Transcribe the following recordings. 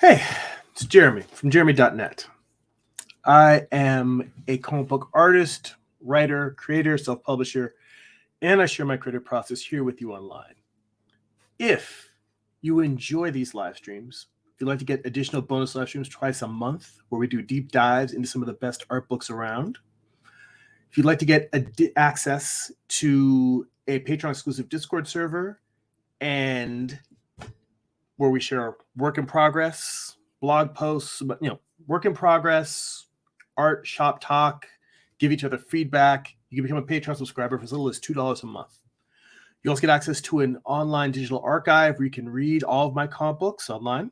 Hey, it's Jeremy from Jeremy.net. I am a comic book artist, writer, creator, self publisher, and I share my creative process here with you online. If you enjoy these live streams, if you'd like to get additional bonus live streams twice a month where we do deep dives into some of the best art books around, if you'd like to get access to a Patreon exclusive Discord server and where we share work in progress, blog posts, but work in progress, art, shop talk, give each other feedback. You can become a Patreon subscriber for as little as $2 a month. You also get access to an online digital archive where you can read all of my comic books online.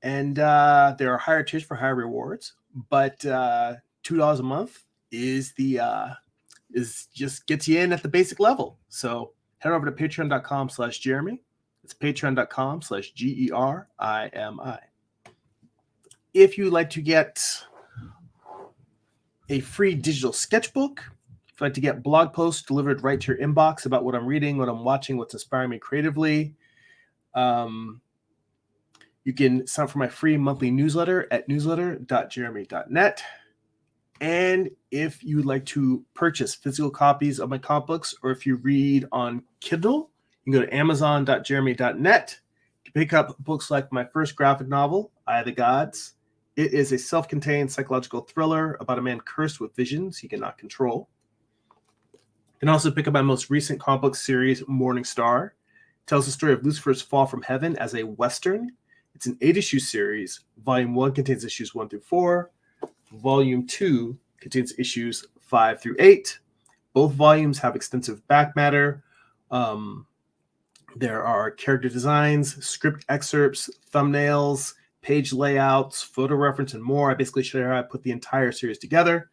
And there are higher tiers for higher rewards, but $2 a month is just gets you in at the basic level. So head over to patreon.com/Jeremy. It's patreon.com/GERIMI. If you'd like to get a free digital sketchbook, if you'd like to get blog posts delivered right to your inbox about what I'm reading, what I'm watching, what's inspiring me creatively, you can sign up for my free monthly newsletter at newsletter.jeremy.net. And if you'd like to purchase physical copies of my comic books, or if you read on Kindle, you can go to amazon.jeremy.net to pick up books like my first graphic novel, Eye of the Gods. It is a self-contained psychological thriller about a man cursed with visions he cannot control. You can also pick up my most recent comic book series, Morning Star. It tells the story of Lucifer's fall from heaven as a Western. It's an 8-issue series. Volume 1 contains issues 1 through 4. Volume 2 contains issues 5 through 8. Both volumes have extensive back matter. There are character designs, script excerpts, thumbnails, page layouts, photo reference, and more. I basically show you how I put the entire series together.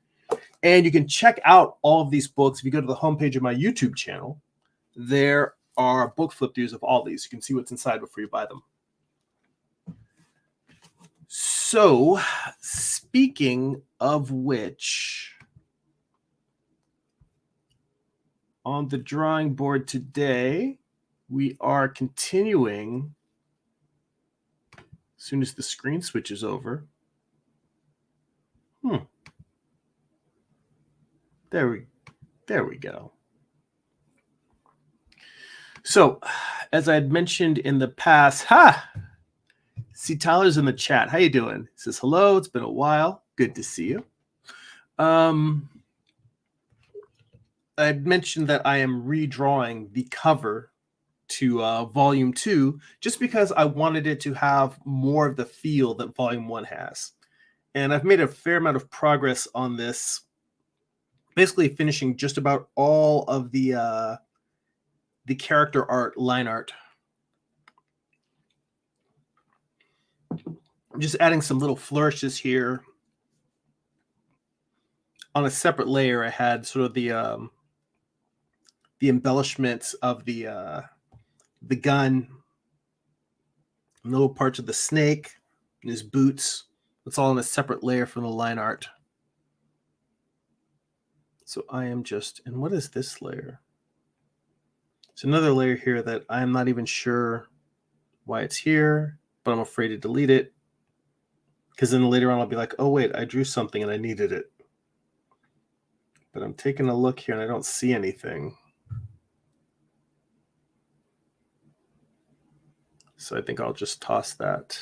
And you can check out all of these books. If you go to the homepage of my YouTube channel, there are book flip throughs of all these. You can see what's inside before you buy them. So, speaking of which, on the drawing board today, we are continuing as soon as the screen switches over. There we go. So, as I had mentioned in the past, see, Tyler's in the chat. How you doing? He says, hello, it's been a while. Good to see you. I had mentioned that I am redrawing the cover to Volume 2 just because I wanted it to have more of the feel that Volume 1 has. And I've made a fair amount of progress on this, basically finishing just about all of the character art, line art. I'm just adding some little flourishes here. On a separate layer, I had sort of the embellishments of the gun, little parts of the snake, and his boots. It's all in a separate layer from the line art. So I am just, and what is this layer? It's another layer here that I'm not even sure why it's here, but I'm afraid to delete it. Because then later on I'll be like, oh wait, I drew something and I needed it. But I'm taking a look here and I don't see anything. So I think I'll just toss that.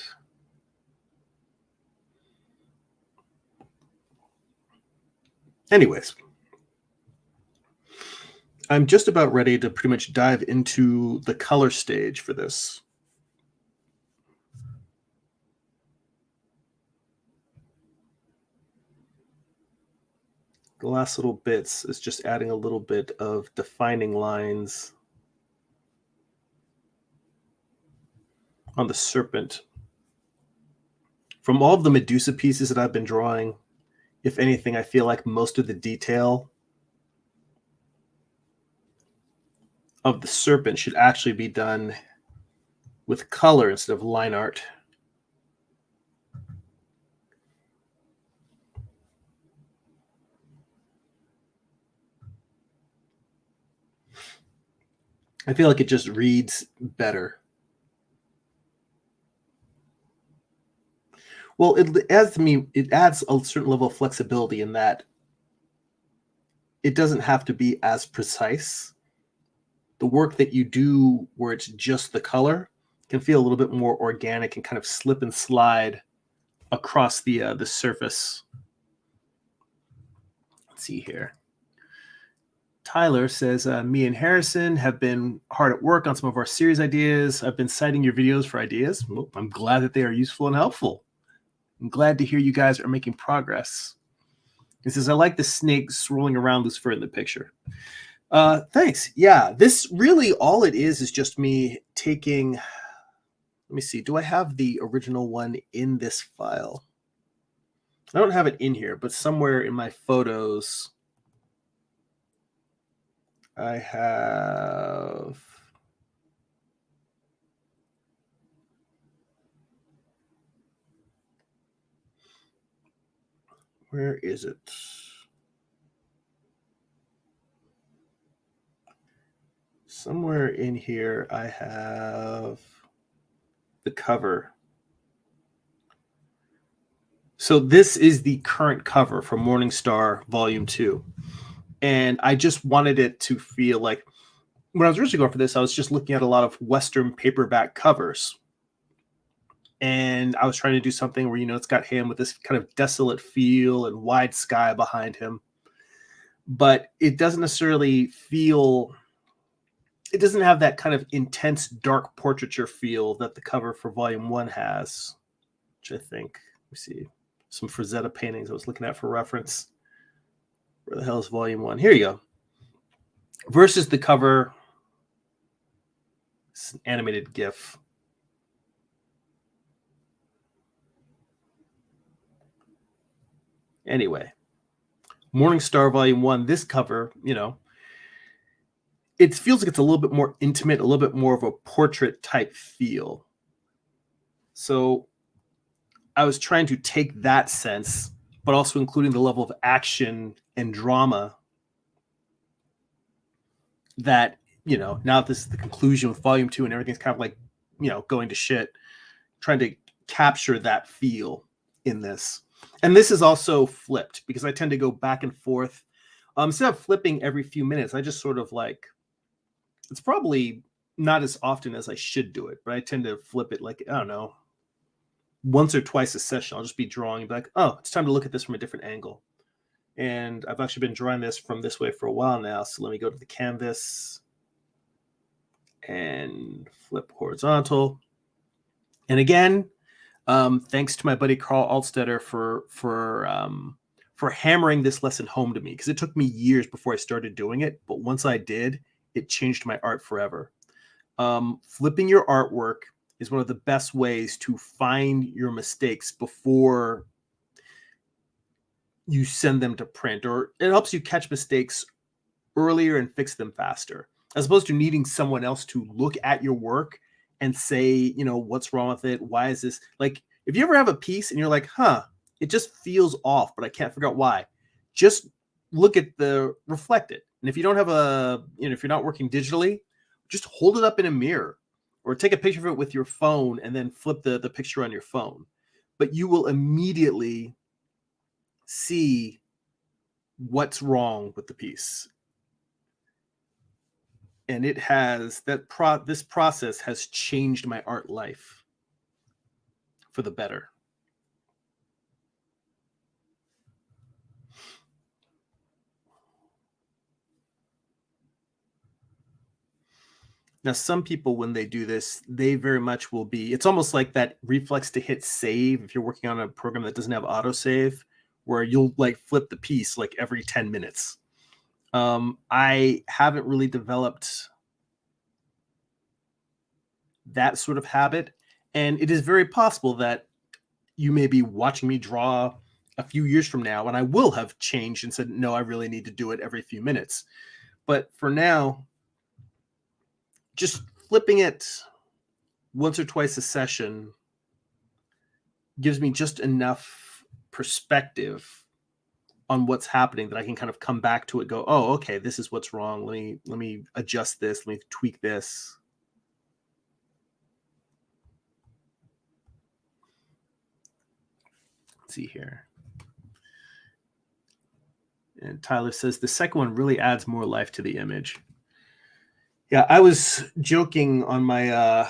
Anyways, I'm just about ready to pretty much dive into the color stage for this. The last little bits is just adding a little bit of defining lines on the serpent. From all of the Medusa pieces that I've been drawing, if anything, I feel like most of the detail of the serpent should actually be done with color instead of line art. I feel like it just reads better. Well, it adds to me, it adds a certain level of flexibility in that it doesn't have to be as precise. The work that you do where it's just the color can feel a little bit more organic and kind of slip and slide across the surface. Let's see here. Tyler says, me and Harrison have been hard at work on some of our series ideas. I've been citing your videos for ideas. Well, I'm glad that they are useful and helpful. I'm glad to hear you guys are making progress. He says, I like the snakes rolling around Lucifer in the picture. Thanks. Yeah, this really, all it is just me taking, let me see, do I have the original one in this file? I don't have it in here, but somewhere in my photos, I have, where is it? Somewhere in here, I have the cover. So this is the current cover for Morningstar Volume 2. And I just wanted it to feel like, when I was originally going for this, I was just looking at a lot of Western paperback covers. And I was trying to do something where, it's got him with this kind of desolate feel and wide sky behind him. But it doesn't necessarily feel, it doesn't have that kind of intense dark portraiture feel that the cover for Volume 1 has, which I think, let me see, some Frazetta paintings I was looking at for reference. Where the hell is Volume 1? Here you go. Versus the cover, it's an animated GIF. Anyway, Morningstar Volume 1, this cover, it feels like it's a little bit more intimate, a little bit more of a portrait type feel. So I was trying to take that sense, but also including the level of action and drama that, now that this is the conclusion with Volume 2 and everything's kind of like, going to shit, trying to capture that feel in this. And this is also flipped because I tend to go back and forth. Instead of flipping every few minutes, I just sort of like, it's probably not as often as I should do it, but I tend to flip it like, I don't know, once or twice a session. I'll just be drawing and be like, oh, it's time to look at this from a different angle. And I've actually been drawing this from this way for a while now. So let me go to the canvas and flip horizontal. And again, thanks to my buddy Carl Altstetter for hammering this lesson home to me, because it took me years before I started doing it. But once I did, it changed my art forever. Flipping your artwork is one of the best ways to find your mistakes before you send them to print, or it helps you catch mistakes earlier and fix them faster, as opposed to needing someone else to look at your work and say, what's wrong with it? Why is this? Like, if you ever have a piece and you're like, it just feels off, but I can't figure out why, just look at reflect it. And if you don't have if you're not working digitally, just hold it up in a mirror or take a picture of it with your phone and then flip the picture on your phone. But you will immediately see what's wrong with the piece. And it has this process has changed my art life for the better. Now, some people, when they do this, they very much will be, it's almost like that reflex to hit save if you're working on a program that doesn't have autosave, where you'll like flip the piece like every 10 minutes. I haven't really developed that sort of habit. And it is very possible that you may be watching me draw a few years from now, and I will have changed and said, no, I really need to do it every few minutes. But for now, just flipping it once or twice a session gives me just enough perspective on what's happening that I can kind of come back to it, go, oh, okay, this is what's wrong. Let me adjust this. Let me tweak this. Let's see here. And Tyler says the second one really adds more life to the image. Yeah, I was joking on my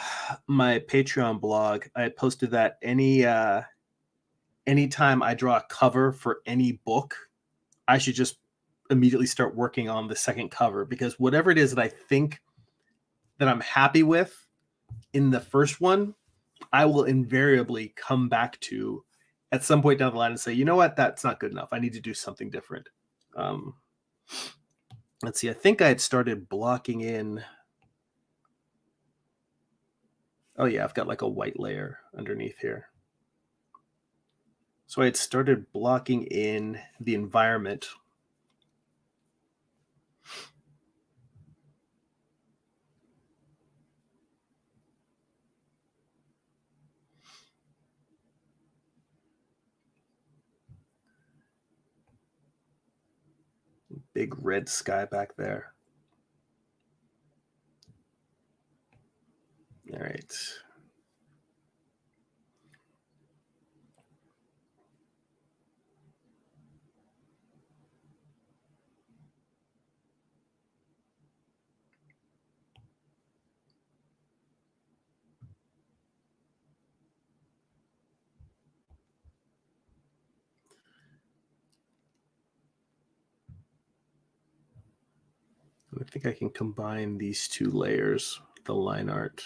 my Patreon blog. I had posted that anytime I draw a cover for any book, I should just immediately start working on the second cover, because whatever it is that I think that I'm happy with in the first one, I will invariably come back to at some point down the line and say, you know what, that's not good enough. I need to do something different. Let's see. I think I had started blocking in. Oh yeah, I've got like a white layer underneath here. So I had started blocking in the environment. Big red sky back there. All right. I think I can combine these two layers, the line art.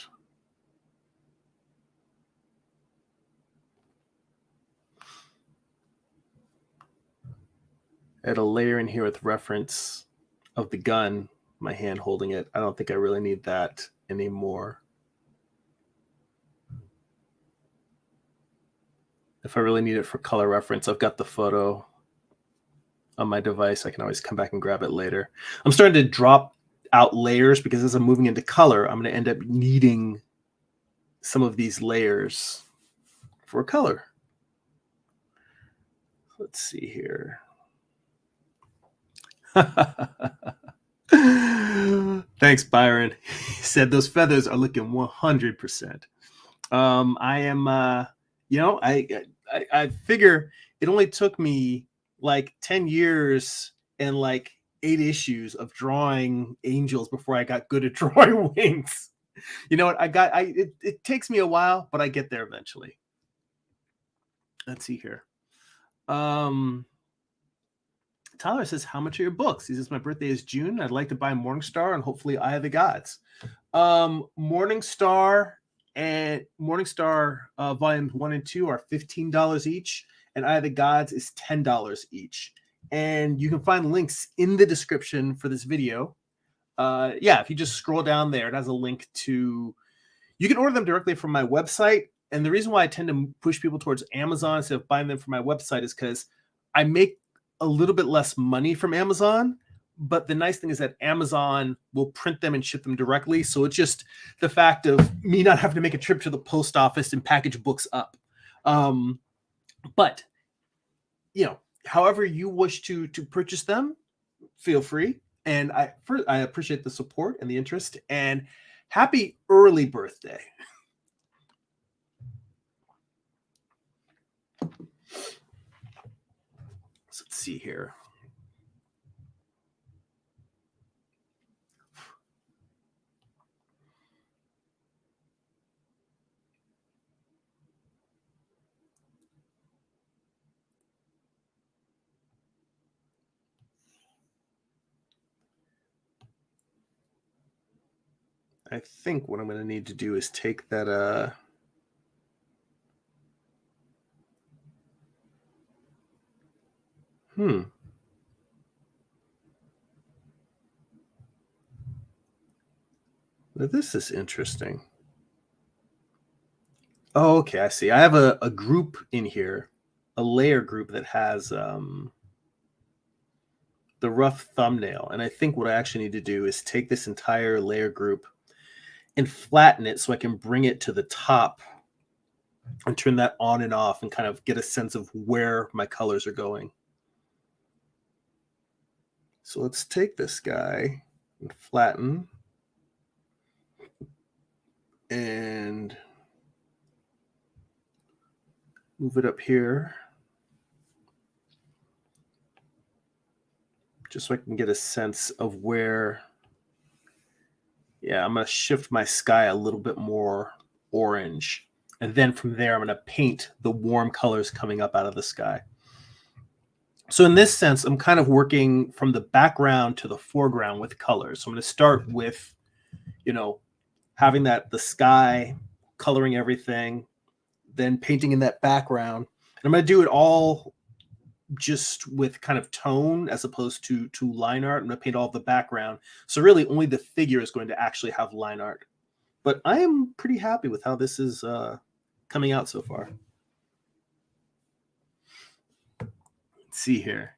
Add a layer in here with reference of the gun, my hand holding it. I don't think I really need that anymore. If I really need it for color reference, I've got the photo on my device. I can always come back and grab it later. I'm starting to drop out layers because as I'm moving into color, I'm going to end up needing some of these layers for color. Let's see here. Thanks, Byron. He said those feathers are looking 100%. I am, you know, I figure it only took me like 10 years and like 8 issues of drawing angels before I got good at drawing wings. You know what? It takes me a while, but I get there eventually. Let's see here. Tyler says, how much are your books? He says, my birthday is June. I'd like to buy Morningstar and hopefully Eye of the Gods. Morningstar volumes 1 and 2 are $15 each, and Eye of the Gods is $10 each. And you can find links in the description for this video. Yeah, if you just scroll down there, it has a link to, you can order them directly from my website. And the reason why I tend to push people towards Amazon instead of buying them from my website is because I make a little bit less money from Amazon, but the nice thing is that Amazon will print them and ship them directly. So it's just the fact of me not having to make a trip to the post office and package books up. But, you know, however you wish to purchase them, feel free. And I appreciate the support and the interest, and happy early birthday. So let's see here. I think what I'm going to need to do is take that This is interesting. Oh, okay, I see. I have a group in here, a layer group that has the rough thumbnail. And I think what I actually need to do is take this entire layer group and flatten it so I can bring it to the top and turn that on and off and kind of get a sense of where my colors are going. So let's take this guy and flatten and move it up here. just so I can get a sense of where. Yeah, I'm going to shift my sky a little bit more orange. And then from there, I'm going to paint the warm colors coming up out of the sky. So in this sense, I'm kind of working from the background to the foreground with colors. So I'm going to start with, having the sky, coloring everything, then painting in that background. And I'm going to do it all just with kind of tone as opposed to line art. I'm going to paint all the background. So really only the figure is going to actually have line art. But I am pretty happy with how this is coming out so far. Let's see here.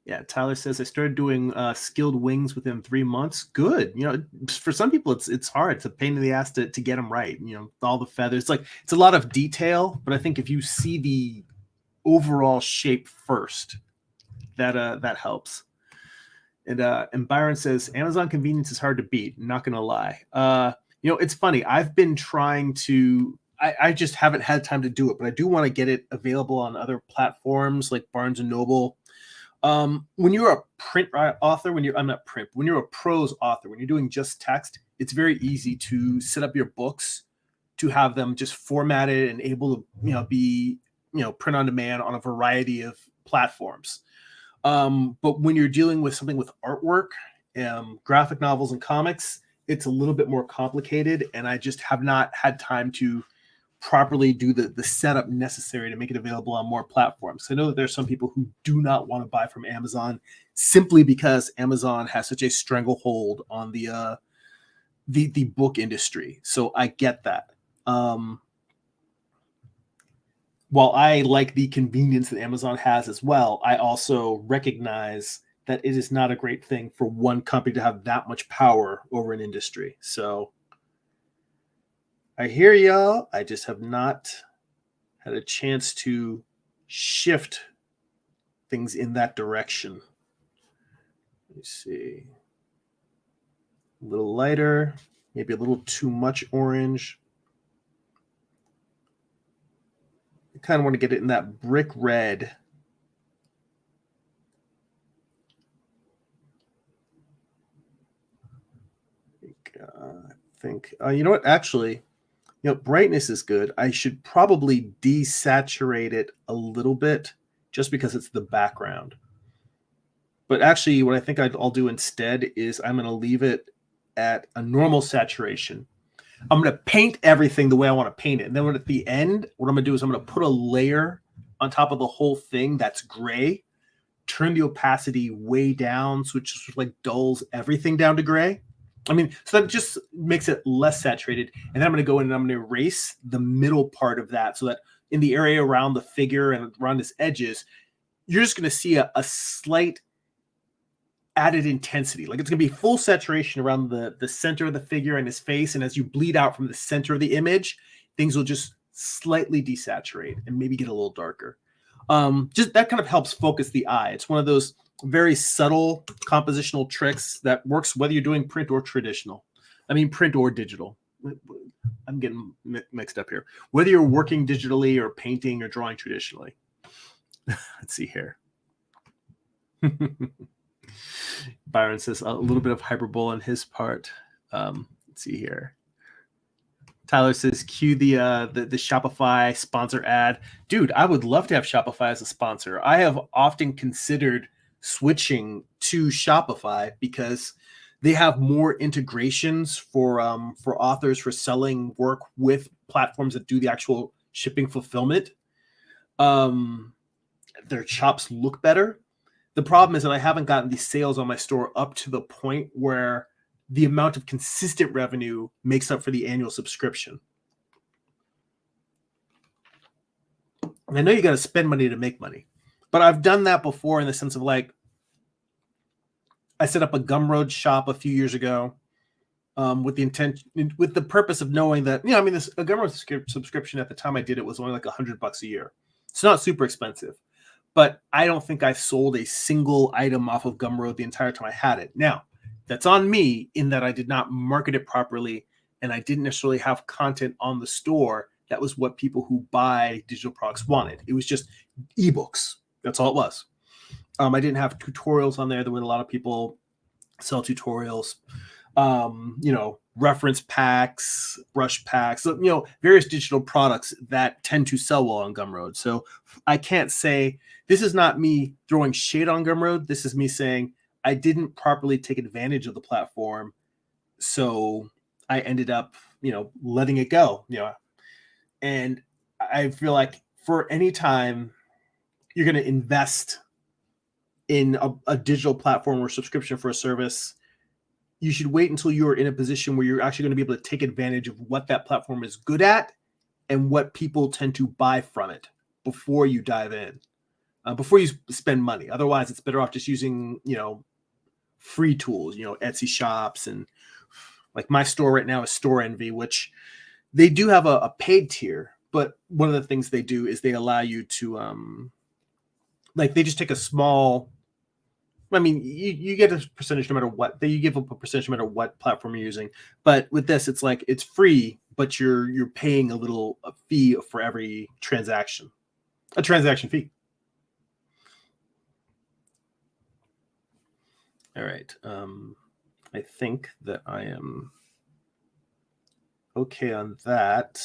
Yeah, Tyler says I started doing skilled wings within 3 months. Good. For some people it's hard. It's a pain in the ass to get them right. All the feathers. It's a lot of detail, but I think if you see the overall shape first, that helps. And Byron says Amazon convenience is hard to beat. Not gonna lie. It's funny. I've been trying to. I just haven't had time to do it, but I do want to get it available on other platforms like Barnes and Noble. When you're a print author, when you're a prose author, when you're doing just text, it's very easy to set up your books to have them just formatted and able to be print on demand on a variety of platforms. But when you're dealing with something with artwork, graphic novels and comics, it's a little bit more complicated, and I just have not had time to properly do the setup necessary to make it available on more platforms. I know that there's some people who do not want to buy from Amazon simply because Amazon has such a stranglehold on the book industry. So I get that. While I like the convenience that Amazon has as well, I also recognize that it is not a great thing for one company to have that much power over an industry. So I hear y'all. I just have not had a chance to shift things in that direction. Let me see. A little lighter, maybe a little too much orange. I kind of want to get it in that brick red. I think you know what? Actually, brightness is good. I should probably desaturate it a little bit just because it's the background. But actually, what I think I'll do instead is I'm going to leave it at a normal saturation. I'm going to paint everything the way I want to paint it. And then at the end, what I'm going to do is I'm going to put a layer on top of the whole thing that's gray, turn the opacity way down, so it just dulls everything down to gray. So that just makes it less saturated. And then I'm going to go in and I'm going to erase the middle part of that so that in the area around the figure and around its edges, you're just going to see a slight added intensity. It's going to be full saturation around the center of the figure and his face. And as you bleed out from the center of the image, things will just slightly desaturate and maybe get a little darker. Just that kind of helps focus the eye. It's one of those very subtle compositional tricks that works whether you're doing print or traditional. Print or digital. I'm getting mixed up here. Whether you're working digitally or painting or drawing traditionally. Let's see here. Byron says a little bit of hyperbole on his part. Let's see here. Tyler says, cue the Shopify sponsor ad. Dude, I would love to have Shopify as a sponsor. I have often considered switching to Shopify because they have more integrations for authors for selling work with platforms that do the actual shipping fulfillment. Their chops look better. The problem is that I haven't gotten the sales on my store up to the point where the amount of consistent revenue makes up for the annual subscription. And I know you got to spend money to make money, but I've done that before in the sense of I set up a Gumroad shop a few years ago with the purpose of knowing that, this a Gumroad subscription at the time I did it was only $100 a year. It's not super expensive, but I don't think I've sold a single item off of Gumroad the entire time I had it. Now, that's on me in that I did not market it properly and I didn't necessarily have content on the store That was what people who buy digital products wanted. It was just ebooks. That's all it was. I didn't have tutorials on there the way a lot of people sell tutorials. Reference packs, brush packs, various digital products that tend to sell well on Gumroad. So I can't say, this is not me throwing shade on Gumroad. This is me saying I didn't properly take advantage of the platform. So I ended up, letting it go, and I feel like for any time you're going to invest in a digital platform or subscription for a service, you should wait until you're in a position where you're actually going to be able to take advantage of what that platform is good at and what people tend to buy from it before you dive in, before you spend money. Otherwise, it's better off just using, free tools, Etsy shops. And like my store right now is Store Envy, which they do have a paid tier. But one of the things they do is they allow you to, they just take a small, you get a percentage no matter what. You give up a percentage no matter what platform you're using. But with this, it's like it's free, but you're paying a fee for every transaction, a transaction fee. All right. I think that I am okay on that.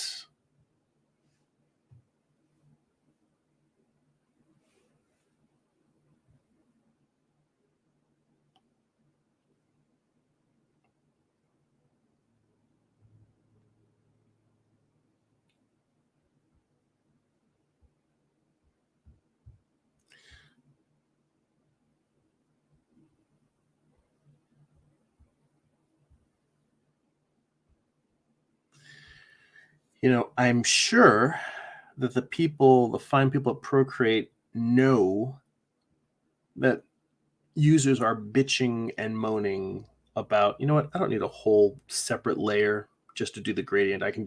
I'm sure that the fine people at Procreate know that users are bitching and moaning about, I don't need a whole separate layer just to do the gradient. I can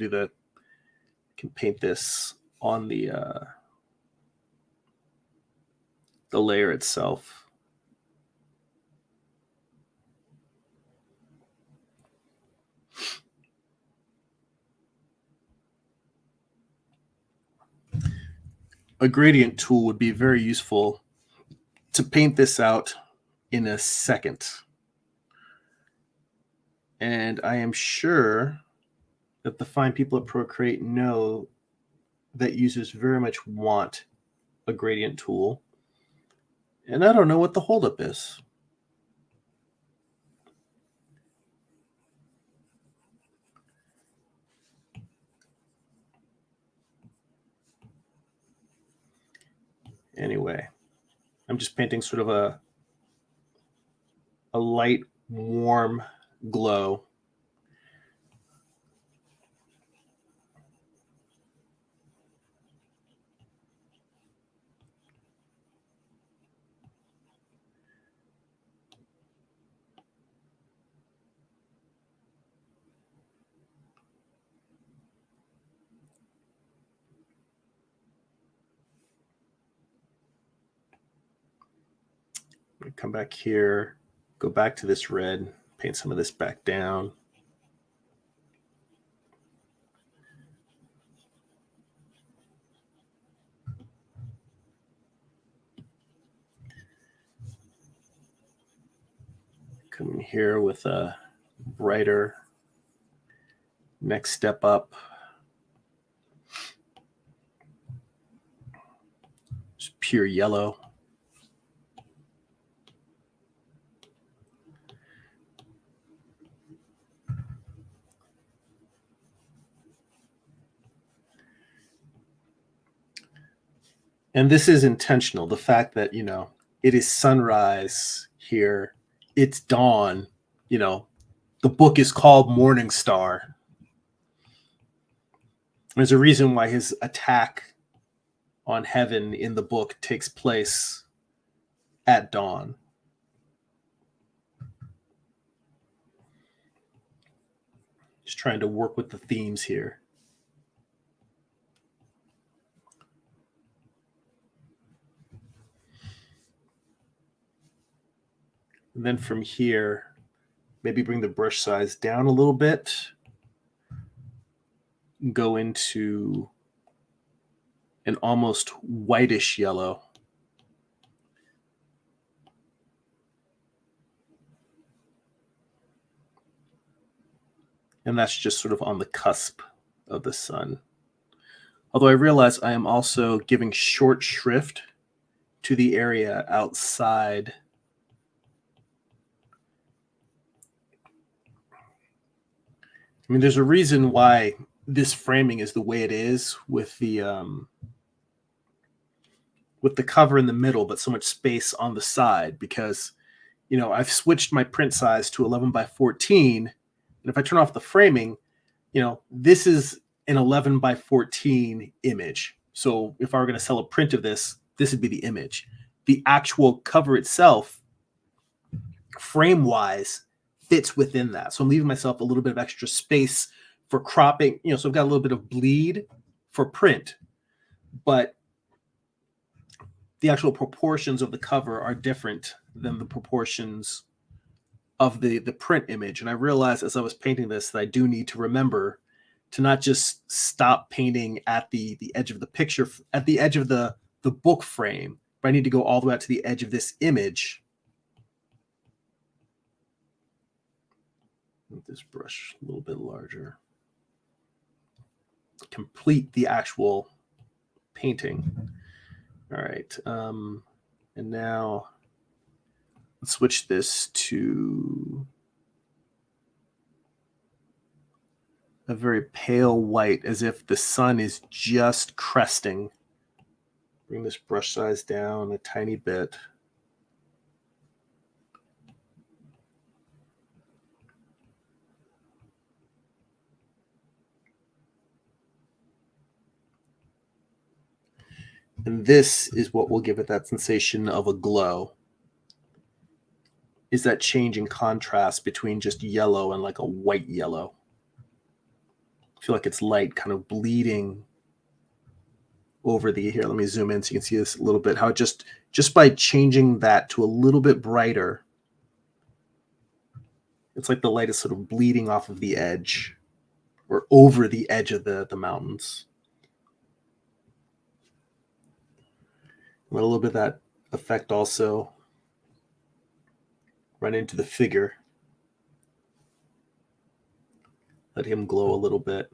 paint this on the layer itself. A gradient tool would be very useful to paint this out in a second. And I am sure that the fine people at Procreate know that users very much want a gradient tool. And I don't know what the holdup is. Anyway, I'm just painting sort of a light, warm glow. Come back here, go back to this red, paint some of this back down. Come in here with a brighter next step up. Just pure yellow. And this is intentional. The fact that, it is sunrise here, it's dawn, the book is called Morning Star. There's a reason why his attack on heaven in the book takes place at dawn. Just trying to work with the themes here. And then from here, maybe bring the brush size down a little bit. go into an almost whitish yellow. And that's just sort of on the cusp of the sun. Although I realize I am also giving short shrift to the area outside. I mean, there's a reason why this framing is the way it is with the cover in the middle, but so much space on the side, because, you know, I've switched my print size to 11 by 14. And if I turn off the framing, you know, this is an 11 by 14 image. So if I were going to sell a print of this, this would be the image. The actual cover itself, frame wise, fits within that. So I'm leaving myself a little bit of extra space for cropping, you know, so I've got a little bit of bleed for print, but the actual proportions of the cover are different than the proportions of the print image. And I realized as I was painting this that I do need to remember to not just stop painting at the edge of the picture, at the edge of the book frame, but I need to go all the way out to the edge of this image. Make this brush a little bit larger. Complete the actual painting. All right. And now let's switch this to a very pale white, as if the sun is just cresting. Bring this brush size down a tiny bit. And this is what will give it that sensation of a glow. Is that change in contrast between just yellow and like a white yellow. I feel like it's light kind of bleeding over the, here, let me zoom in so you can see this a little bit, how it just by changing that to a little bit brighter, it's like the light is sort of bleeding off of the edge or over the edge of the mountains. Let a little bit of that effect also run into the figure. Let him glow a little bit.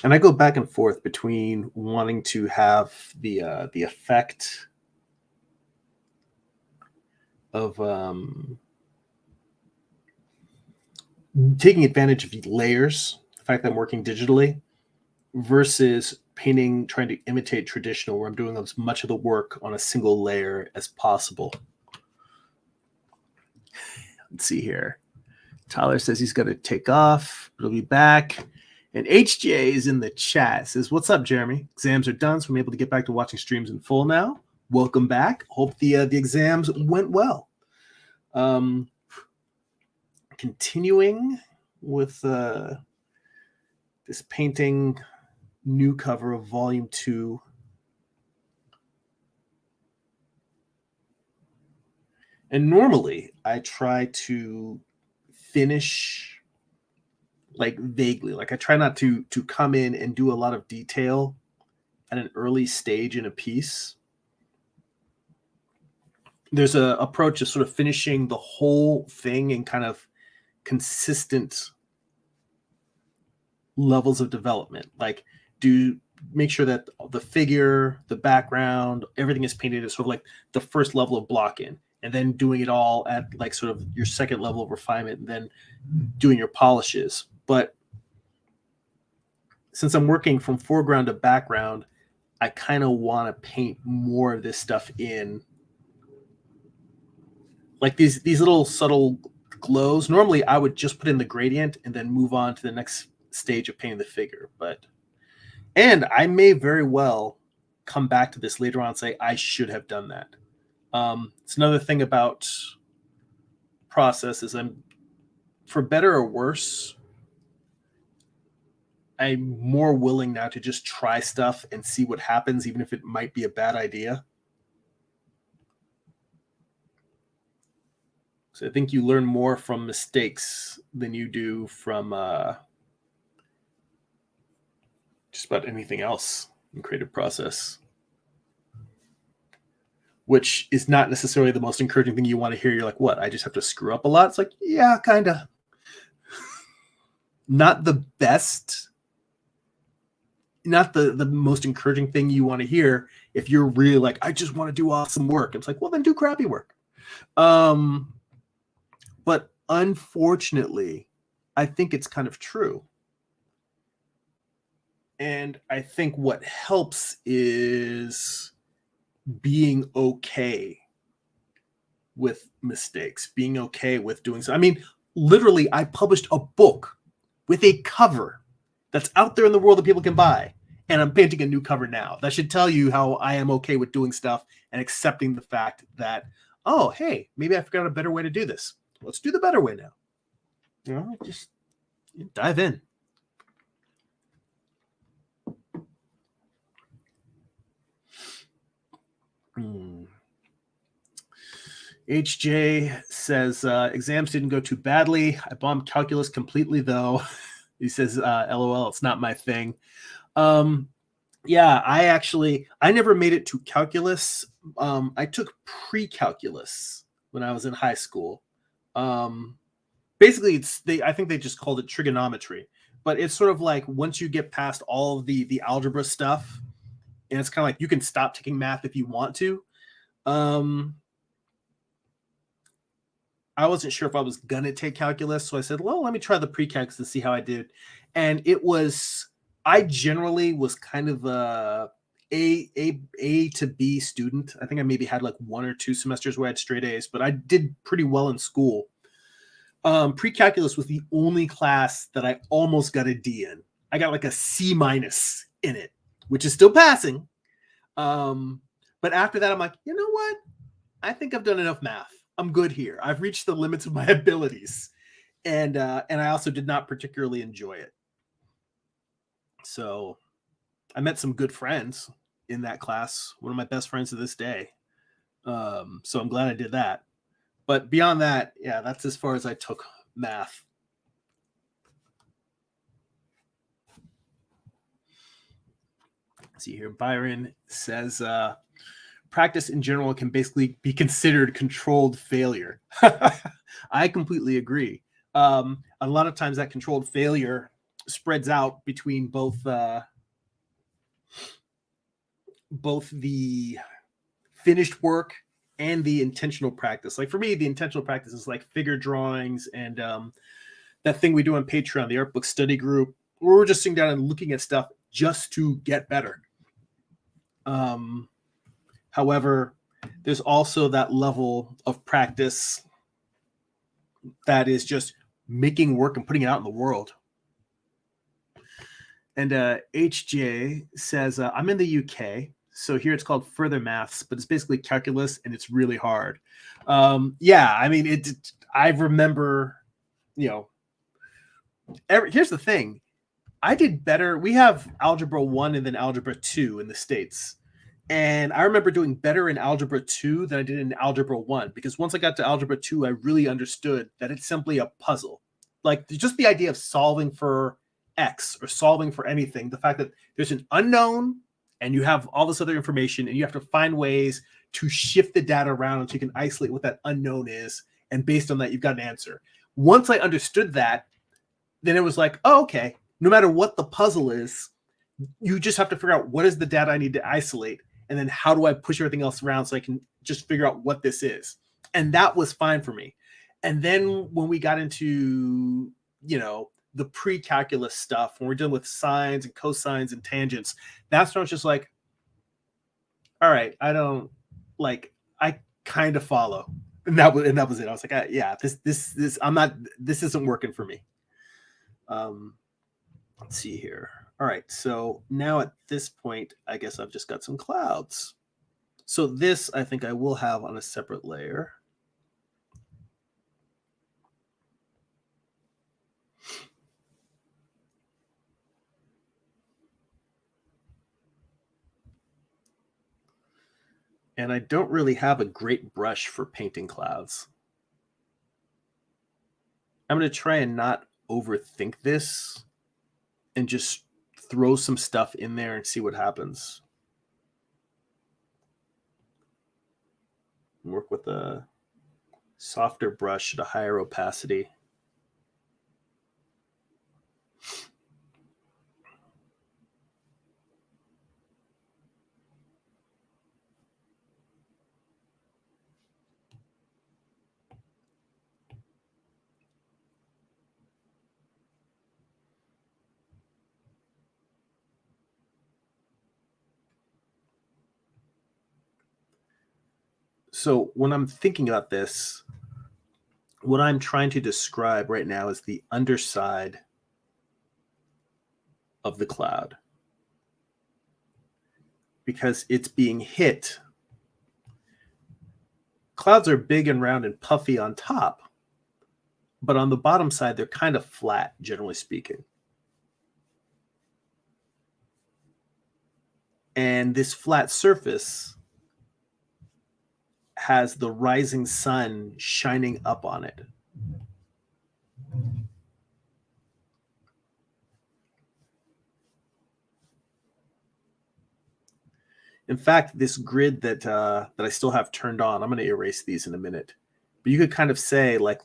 And I go back and forth between wanting to have the effect of taking advantage of layers, the fact that I'm working digitally, versus painting, trying to imitate traditional, where I'm doing as much of the work on a single layer as possible. Let's see here. Tyler says he's got to take off. He'll be back. And HJ is in the chat. Says, what's up, Jeremy? Exams are done, so I'm able to get back to watching streams in full now. Welcome back. Hope the exams went well. Continuing with this painting, new cover of Volume 2. And normally I try to finish like vaguely, like I try not to come in and do a lot of detail at an early stage in a piece. There's a approach of sort of finishing the whole thing in kind of consistent levels of development. Like, do make sure that the figure, the background, everything is painted at sort of like the first level of block in, and then doing it all at like sort of your second level of refinement, and then doing your polishes. But since I'm working from foreground to background, I kind of want to paint more of this stuff in. Like these little subtle glows. Normally I would just put in the gradient and then move on to the next stage of painting the figure. And I may very well come back to this later on and say, I should have done that. It's another thing about process is I'm, for better or worse, I'm more willing now to just try stuff and see what happens, even if it might be a bad idea. So I think you learn more from mistakes than you do from just about anything else in creative process, which is not necessarily the most encouraging thing you want to hear. You're like, what? I just have to screw up a lot? It's like, yeah, kind of. Not the best, not the most encouraging thing you want to hear if you're really like, I just want to do awesome work. It's like, well, then do crappy work. But unfortunately, I think it's kind of true. And I think what helps is being okay with mistakes, being okay with doing so. I mean, literally, I published a book with a cover that's out there in the world that people can buy. And I'm painting a new cover now. That should tell you how I am okay with doing stuff and accepting the fact that, oh, hey, maybe I forgot a better way to do this. Let's do the better way now. You know, just dive in. HJ says, exams didn't go too badly. I bombed calculus completely, though. He says, LOL, it's not my thing. Yeah, I never made it to calculus. I took pre-calculus when I was in high school. Basically, I think they just called it trigonometry, but it's sort of like once you get past all of the algebra stuff, and it's kind of like you can stop taking math if you want to. I wasn't sure if I was gonna take calculus, so I said, well, let me try the pre-calculus to see how I did. And I generally was kind of A to B student. I think I maybe had like 1 or 2 semesters where I had straight A's, but I did pretty well in school. Pre-calculus was the only class that I almost got a D in. I got like a C- in it, which is still passing. But after that, I'm like, you know what? I think I've done enough math. I'm good here. I've reached the limits of my abilities. And I also did not particularly enjoy it. So I met some good friends in that class, one of my best friends to this day. So I'm glad I did that. But beyond that, yeah, that's as far as I took math. See here, Byron says, practice in general can basically be considered controlled failure. I completely agree. A lot of times that controlled failure spreads out between both the finished work and the intentional practice. Like for me, the intentional practice is like figure drawings and that thing we do on Patreon, the art book study group, where we're just sitting down and looking at stuff just to get better. However, there's also that level of practice that is just making work and putting it out in the world. And HJ says, I'm in the UK. So here it's called further maths, but it's basically calculus and it's really hard. Yeah, I mean, I remember, here's the thing. I did better. We have Algebra 1 and then Algebra 2 in the States. And I remember doing better in Algebra 2 than I did in Algebra 1, because once I got to Algebra 2, I really understood that it's simply a puzzle. Like just the idea of solving for X or solving for anything, the fact that there's an unknown and you have all this other information and you have to find ways to shift the data around so you can isolate what that unknown is. And based on that, you've got an answer. Once I understood that, then it was like, oh, okay, no matter what the puzzle is, you just have to figure out what is the data I need to isolate. And then how do I push everything else around so I can just figure out what this is? And that was fine for me. And then when we got into, the pre-calculus stuff, when we're dealing with sines and cosines and tangents, that's when I was just like, all right, I kind of follow. And that was it. I was like, yeah, this isn't working for me. Let's see here. All right, so now at this point, I guess I've just got some clouds. So this, I think I will have on a separate layer. And I don't really have a great brush for painting clouds. I'm going to try and not overthink this and just throw some stuff in there and see what happens. Work with a softer brush at a higher opacity. So when I'm thinking about this, what I'm trying to describe right now is the underside of the cloud, because it's being hit. Clouds are big and round and puffy on top, but on the bottom side, they're kind of flat, generally speaking. And this flat surface has the rising sun shining up on it. In fact, this grid that I still have turned on, I'm going to erase these in a minute. But you could kind of say, like,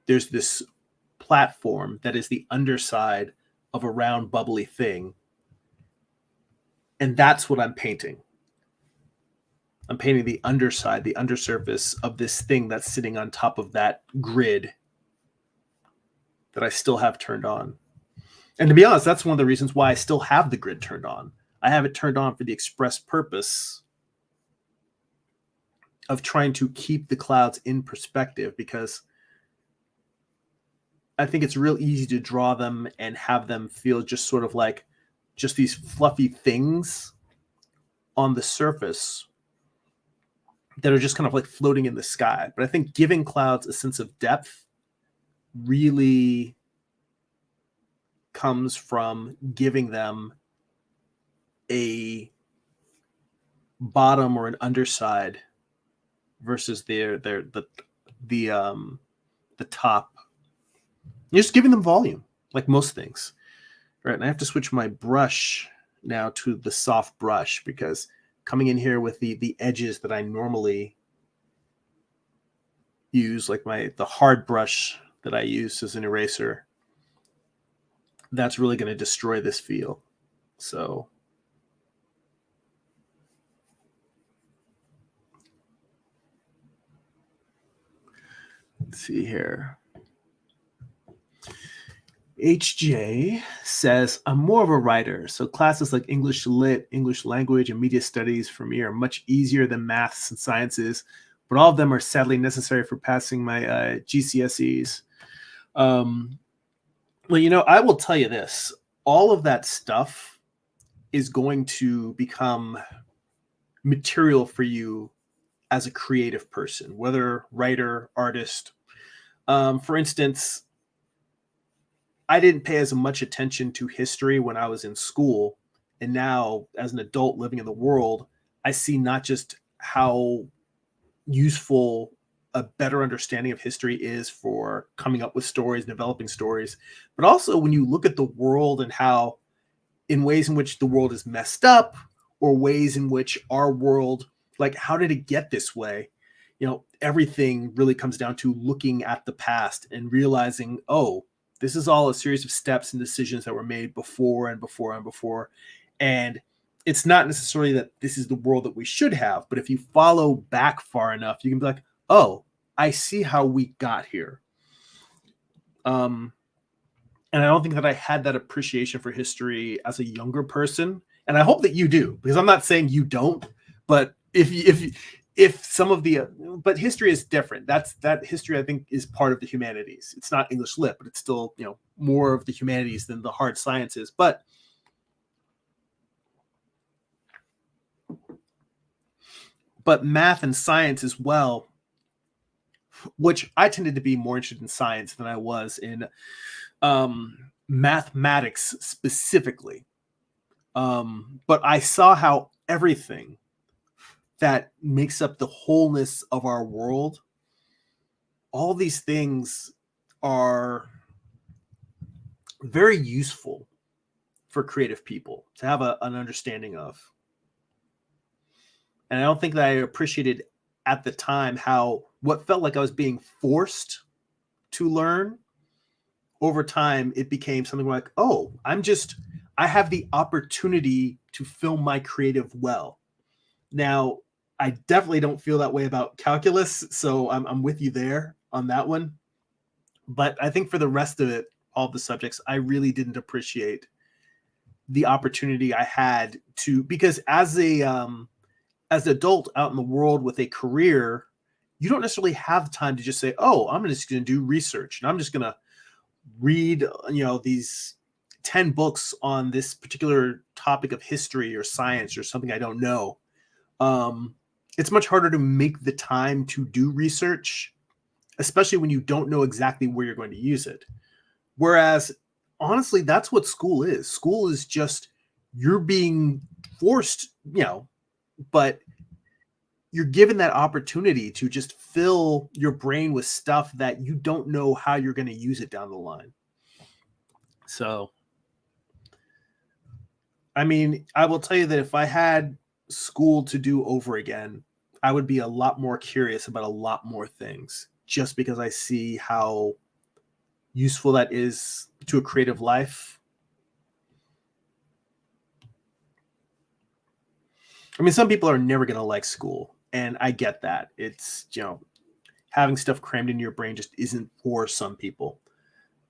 there's this platform that is the underside of a round, bubbly thing. And that's what I'm painting. I'm painting the underside, the undersurface of this thing that's sitting on top of that grid that I still have turned on. And to be honest, that's one of the reasons why I still have the grid turned on. I have it turned on for the express purpose of trying to keep the clouds in perspective, because I think it's real easy to draw them and have them feel just sort of like just these fluffy things on the surface that are just kind of like floating in the sky. But I think giving clouds a sense of depth really comes from giving them a bottom or an underside versus the top. You're just giving them volume, like most things. All right, and I have to switch my brush now to the soft brush, because coming in here with the edges that I normally use, like the hard brush that I use as an eraser, that's really going to destroy this feel. So let's see here. HJ says, I'm more of a writer, so classes like English Lit, English Language, and Media Studies for me are much easier than maths and sciences, but all of them are sadly necessary for passing my GCSEs. Well, you know, I will tell you this. All of that stuff is going to become material for you as a creative person, whether writer, artist. For instance, I didn't pay as much attention to history when I was in school. And now, as an adult living in the world, I see not just how useful a better understanding of history is for coming up with stories, developing stories, but also when you look at the world and how, in ways in which the world is messed up, or ways in which our world, like, how did it get this way? You know, everything really comes down to looking at the past and realizing, oh, this is all a series of steps and decisions that were made before and before and before. And it's not necessarily that this is the world that we should have, but if you follow back far enough, you can be like, oh, I see how we got here. And I don't think that I had that appreciation for history as a younger person. And I hope that you do, because I'm not saying you don't, but if some of the, but history is different. That history, I think, is part of the humanities. It's not English Lit, but it's still, you know, more of the humanities than the hard sciences. But math and science as well, which I tended to be more interested in science than I was in mathematics specifically. But I saw how everything that makes up the wholeness of our world, all these things are very useful for creative people to have an understanding of. And I don't think that I appreciated at the time how what felt like I was being forced to learn, over time it became something like, oh, I have the opportunity to film my creative well. Now, I definitely don't feel that way about calculus, so I'm with you there on that one. But I think for the rest of it, all the subjects, I really didn't appreciate the opportunity I had to, because as an adult out in the world with a career, you don't necessarily have the time to just say, oh, I'm just going to do research and I'm just going to read, these 10 books on this particular topic of history or science or something I don't know. It's much harder to make the time to do research, especially when you don't know exactly where you're going to use it. Whereas, honestly, that's what school is. School is just, you're being forced, but you're given that opportunity to just fill your brain with stuff that you don't know how you're going to use it down the line. So, I mean, I will tell you that if I had school to do over again, I would be a lot more curious about a lot more things, just because I see how useful that is to a creative life. I mean, some people are never going to like school, and I get that. It's, having stuff crammed into your brain just isn't for some people.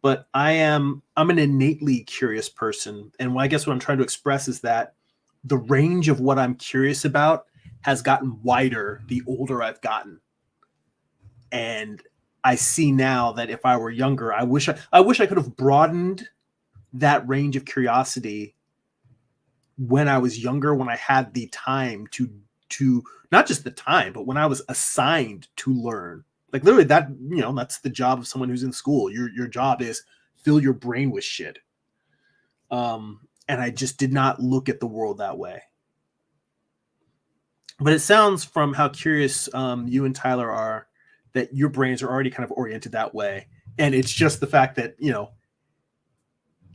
But I'm an innately curious person, and I guess what I'm trying to express is that the range of what I'm curious about has gotten wider the older I've gotten. And I see now that if I were younger, I wish I could have broadened that range of curiosity when I was younger, when I had the time to not just the time, but when I was assigned to learn. Like, literally, that, that's the job of someone who's in school. Your job is fill your brain with shit. And I just did not look at the world that way. But it sounds, from how curious you and Tyler are, that your brains are already kind of oriented that way. And it's just the fact that,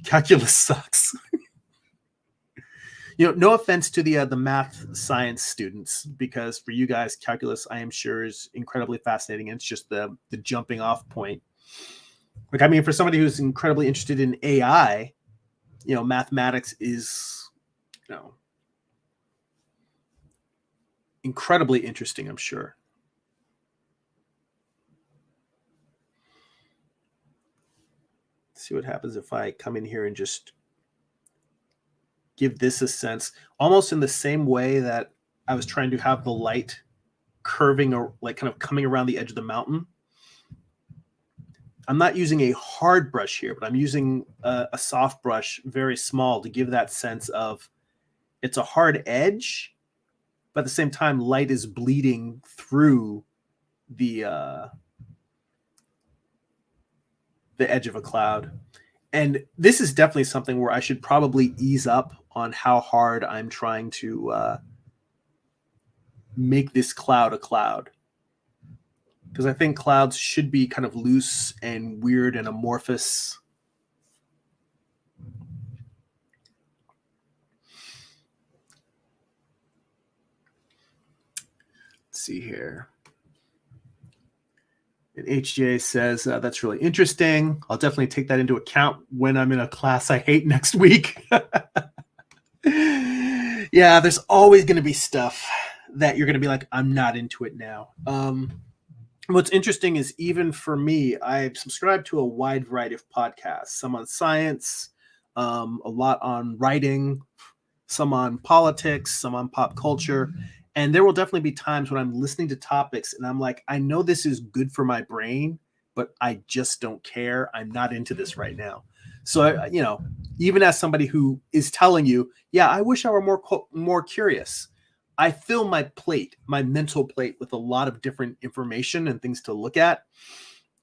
calculus sucks. No offense to the math science students, because for you guys, calculus, I am sure, is incredibly fascinating. And it's just the jumping off point. Like, I mean, for somebody who's incredibly interested in AI, mathematics is, incredibly interesting, I'm sure. Let's see what happens if I come in here and just give this a sense, almost in the same way that I was trying to have the light curving, or like kind of coming around the edge of the mountain. I'm not using a hard brush here, but I'm using a soft brush, very small, to give that sense of it's a hard edge, but at the same time, light is bleeding through the edge of a cloud. And this is definitely something where I should probably ease up on how hard I'm trying to make this cloud a cloud. Because I think clouds should be kind of loose and weird and amorphous. Let's see here. And HJ says, that's really interesting. I'll definitely take that into account when I'm in a class I hate next week. Yeah, there's always going to be stuff that you're going to be like, I'm not into it now. What's interesting is, even for me, I've subscribed to a wide variety of podcasts, some on science, a lot on writing, some on politics, some on pop culture. And there will definitely be times when I'm listening to topics and I'm like, I know this is good for my brain, but I just don't care. I'm not into this right now. So, even as somebody who is telling you, yeah, I wish I were more curious, I fill my mental plate, with a lot of different information and things to look at.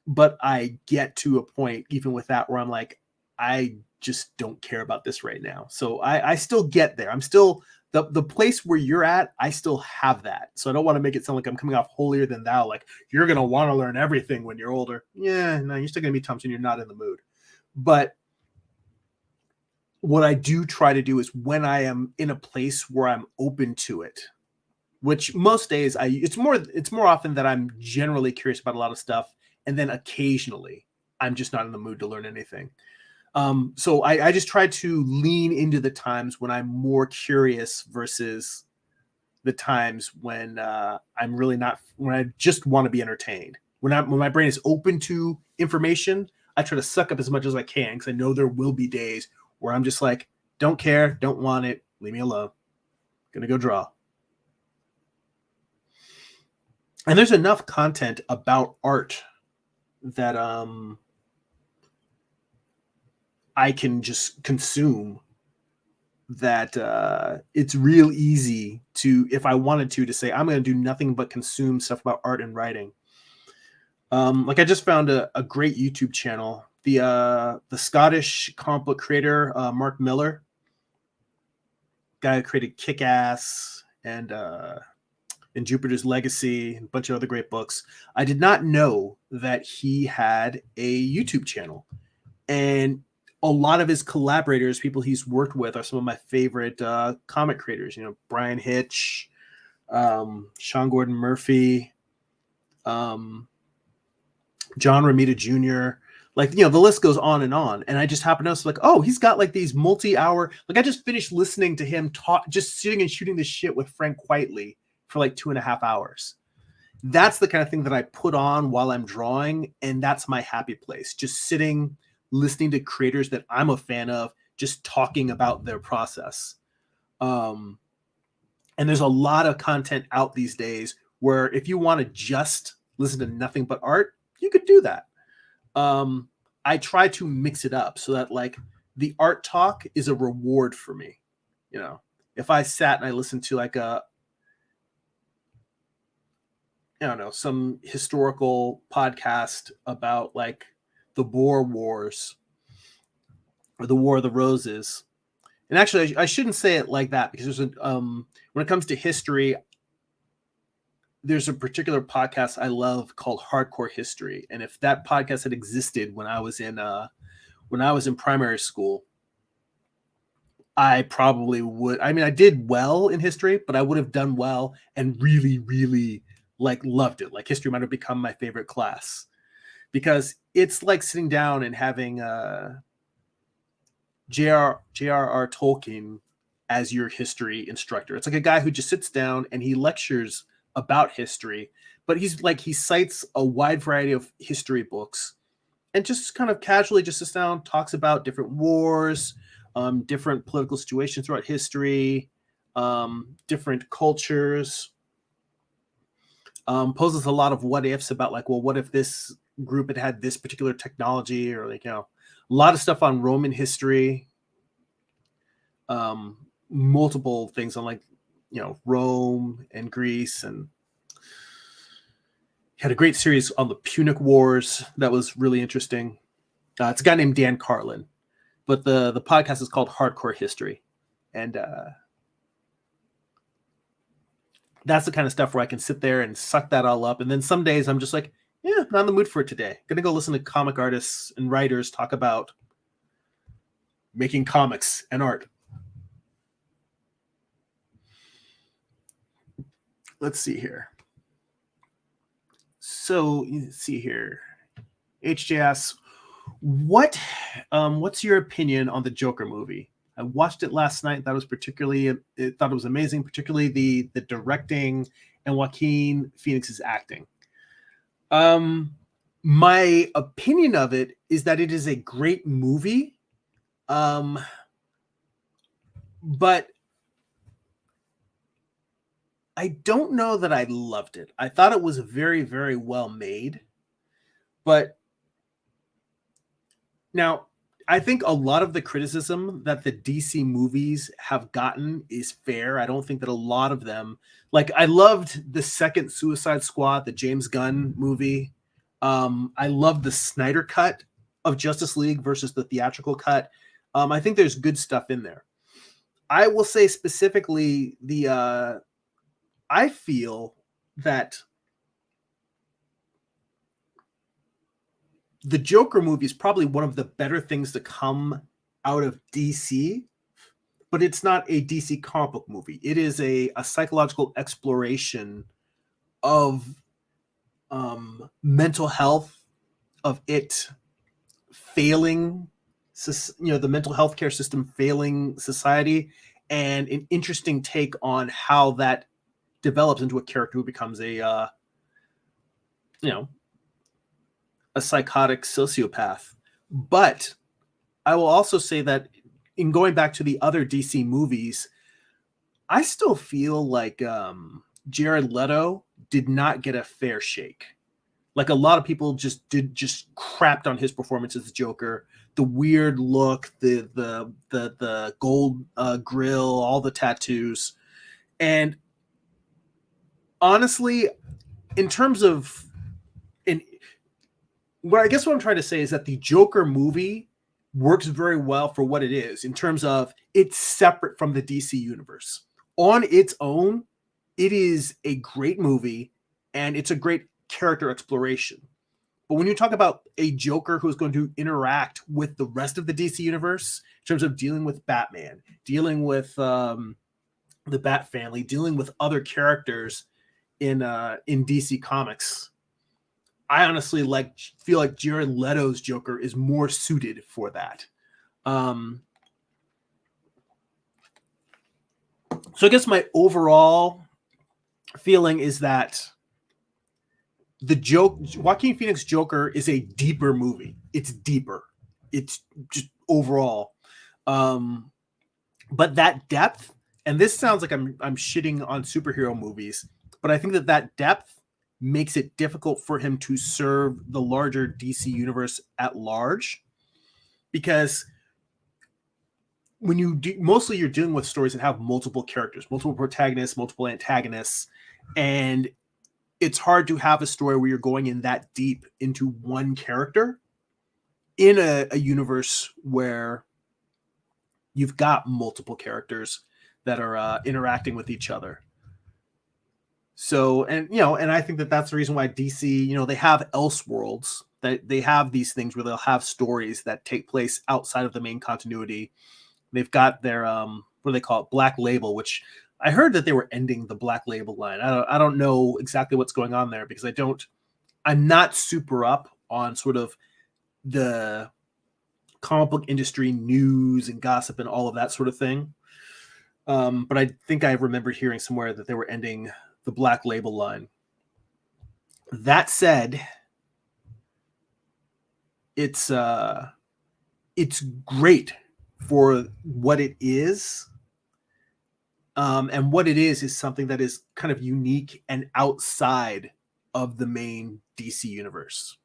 But I get to a point, even with that, where I'm like, I just don't care about this right now. So I still get there. I'm still the place where you're at, I still have that. So I don't want to make it sound like I'm coming off holier than thou, like you're going to want to learn everything when you're older. Yeah, no, you're still going to be times when you're not in the mood. But what I do try to do is when I am in a place where I'm open to it, which most days it's more often that I'm generally curious about a lot of stuff, and then occasionally I'm just not in the mood to learn anything. So I just try to lean into the times when I'm more curious versus the times when I'm really not, when I just want to be entertained. When my brain is open to information, I try to suck up as much as I can, because I know there will be days where I'm just like, don't care, don't want it, leave me alone. Gonna go draw. And there's enough content about art that I can just consume that it's real easy to, if I wanted to say, I'm going to do nothing but consume stuff about art and writing. Like I just found a great YouTube channel. The Scottish comic book creator, Mark Millar, guy who created Kick-Ass and Jupiter's Legacy, and a bunch of other great books. I did not know that he had a YouTube channel. And a lot of his collaborators, people he's worked with, are some of my favorite comic creators. You know, Brian Hitch, Sean Gordon Murphy, John Romita Jr. Like, you know, the list goes on. And I just happen to notice, like, oh, he's got like these multi-hour, like I just finished listening to him talk, just sitting and shooting the shit with Frank Quitely for like 2.5 hours. That's the kind of thing that I put on while I'm drawing. And that's my happy place. Just sitting, listening to creators that I'm a fan of, just talking about their process. And there's a lot of content out these days where if you want to just listen to nothing but art, you could do that. I try to mix it up so that like the art talk is a reward for me. You know, if I sat and I listened to like I don't know, some historical podcast about like the Boer Wars or the War of the Roses. And actually, I shouldn't say it like that, because there's when it comes to history, there's a particular podcast I love called Hardcore History. And if that podcast had existed when I was in primary school, I probably would. I mean, I did well in history, but I would have done well and really, really like loved it. Like history might have become my favorite class, because it's like sitting down and having J.R.R. Tolkien as your history instructor. It's like a guy who just sits down and he lectures about history, but he cites a wide variety of history books and just kind of casually just sits down, talks about different wars, different political situations throughout history, different cultures, poses a lot of what ifs about like, well, what if this group had this particular technology, or like, you know, a lot of stuff on Roman history, multiple things on like, you know, Rome and Greece, and had a great series on the Punic Wars that was really interesting. It's a guy named Dan Carlin, but the podcast is called Hardcore History, and that's the kind of stuff where I can sit there and suck that all up. And then some days I'm just like, yeah, not in the mood for it today. Gonna go listen to comic artists and writers talk about making comics and art. Let's see here. So you see here, HJ asks, what's your opinion on the Joker movie? I watched it last night. Thought it was amazing, particularly the directing and Joaquin Phoenix's acting. My opinion of it is that it is a great movie, but I don't know that I loved it. I thought it was very, very well made, but now I think a lot of the criticism that the DC movies have gotten is fair. I don't think that a lot of them, like I loved the second Suicide Squad, the James Gunn movie. I loved the Snyder cut of Justice League versus the theatrical cut. I think there's good stuff in there. I will say specifically I feel that the Joker movie is probably one of the better things to come out of DC, but it's not a DC comic book movie. It is a psychological exploration of mental health, of it failing, the mental health care system failing society, and an interesting take on how that develops into a character who becomes a psychotic sociopath. But I will also say that in going back to the other DC movies, I still feel like Jared Leto did not get a fair shake. Like, a lot of people just crapped on his performance as the Joker. The weird look, the gold grill, all the tattoos. And honestly, in terms of what I'm trying to say is that the Joker movie works very well for what it is, in terms of it's separate from the DC universe. On its own, it is a great movie and it's a great character exploration. But when you talk about a Joker who's going to interact with the rest of the DC universe in terms of dealing with Batman, dealing with the Bat family, dealing with other characters in DC Comics, I honestly feel like Jared Leto's Joker is more suited for that. So I guess my overall feeling is that Joaquin Phoenix Joker is a deeper movie. It's deeper. It's just overall. But that depth, and this sounds like I'm shitting on superhero movies, but I think that depth makes it difficult for him to serve the larger DC universe at large, because when mostly you're dealing with stories that have multiple characters, multiple protagonists, multiple antagonists, and it's hard to have a story where you're going in that deep into one character in a universe where you've got multiple characters that are interacting with each other. So, and I think that's the reason why DC, they have Elseworlds, that they have these things where they'll have stories that take place outside of the main continuity. They've got their what do they call it, Black Label, which I heard that they were ending the Black Label line. I don't know exactly what's going on there, because I'm not super up on sort of the comic book industry news and gossip and all of that sort of thing. But I think I remember hearing somewhere that they were ending the Black Label line. That said, it's great for what it is. And what it is something that is kind of unique and outside of the main DC universe.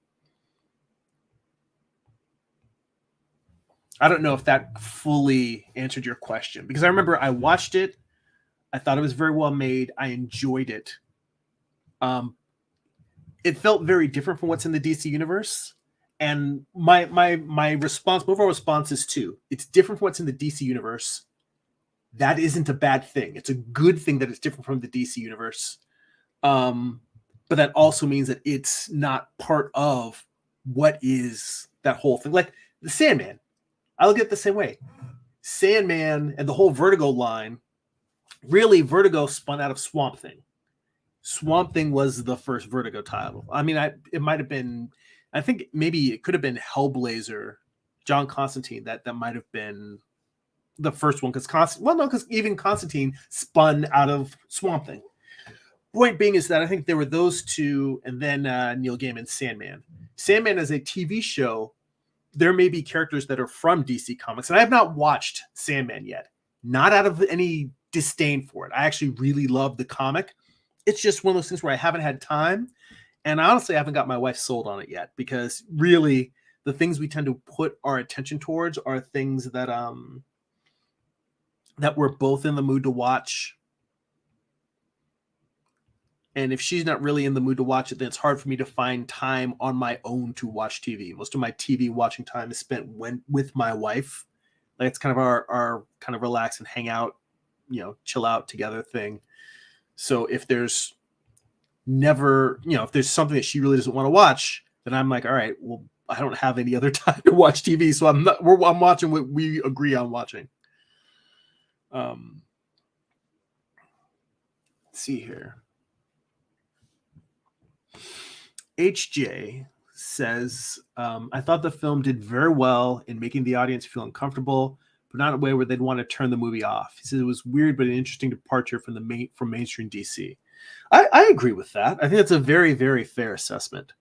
I don't know if that fully answered your question, because I remember I watched it. I thought it was very well made. I enjoyed it. It felt very different from what's in the DC universe. And my overall response is it's different from what's in the DC universe. That isn't a bad thing. It's a good thing that it's different from the DC universe. But that also means that it's not part of what is that whole thing. Like the Sandman, I look at it the same way. Sandman and the whole Vertigo line, really, Vertigo spun out of Swamp Thing. Swamp Thing was the first Vertigo title. I mean, it might have been, I think maybe it could have been Hellblazer, John Constantine, that might have been the first one, because even Constantine spun out of Swamp Thing. Point being is that I think there were those two, and then Neil Gaiman's Sandman. Sandman as a TV show, there may be characters that are from DC Comics, and I have not watched Sandman yet. Not out of any disdain for it. I actually really love the comic. It's just one of those things where I haven't had time, and honestly, I haven't got my wife sold on it yet, because really, the things we tend to put our attention towards are things that that we're both in the mood to watch. And if she's not really in the mood to watch it, then it's hard for me to find time on my own to watch TV. Most of my TV watching time is spent with my wife, Like it's kind of our kind of relax and hang out, chill out together thing. So if there's if there's something that she really doesn't want to watch, then I'm like, all right, well, I don't have any other time to watch TV, so I'm watching what we agree on watching. Let's see here. HJ says, I thought the film did very well in making the audience feel uncomfortable, but not in a way where they'd want to turn the movie off. He says it was weird, but an interesting departure from mainstream DC. I agree with that. I think that's a very, very fair assessment.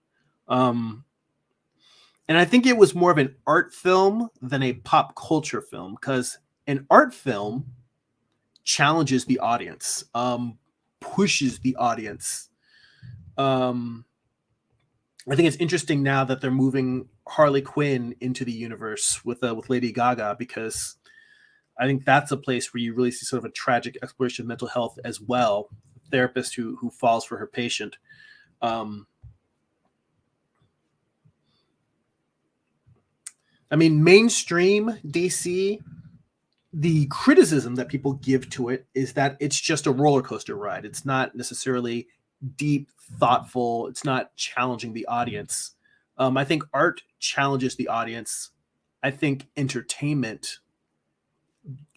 And I think it was more of an art film than a pop culture film, because an art film challenges the audience, pushes the audience. I think it's interesting now that they're moving Harley Quinn into the universe with Lady Gaga, because I think that's a place where you really see sort of a tragic exploration of mental health as well. A therapist who falls for her patient. I mean, mainstream DC, the criticism that people give to it is that it's just a roller coaster ride. It's not necessarily deep, thoughtful. It's not challenging the audience. I think art challenges the audience. I think entertainment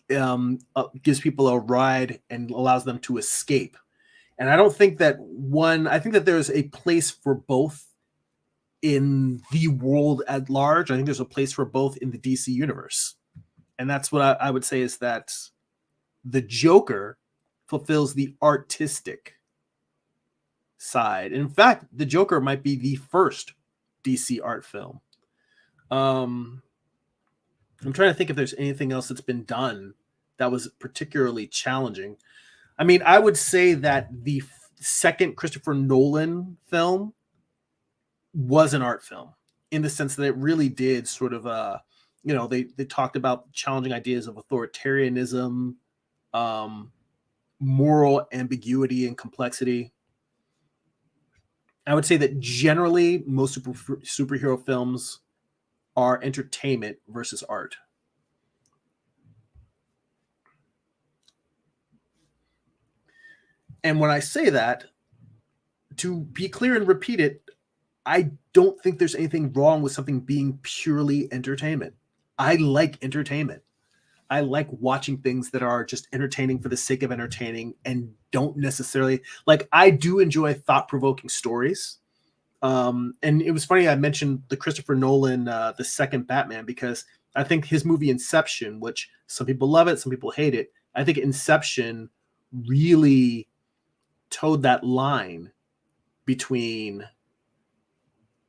gives people a ride and allows them to escape. And I don't think that I think that there's a place for both in the world at large. I think there's a place for both in the DC universe. And that's what I would say is that the Joker fulfills the artistic side. In fact, the Joker might be the first DC art film. I'm trying to think if there's anything else that's been done that was particularly challenging. I mean, I would say that the second Christopher Nolan film was an art film, in the sense that it really did sort of they talked about challenging ideas of authoritarianism, moral ambiguity and complexity. I would say that generally most superhero films are entertainment versus art. And when I say that, to be clear and repeat it, I don't think there's anything wrong with something being purely entertainment. I like entertainment. I like watching things that are just entertaining for the sake of entertaining and don't necessarily I do enjoy thought-provoking stories. And it was funny I mentioned the Christopher Nolan, the second Batman, because I think his movie Inception, which some people love it, some people hate it. I think Inception really towed that line between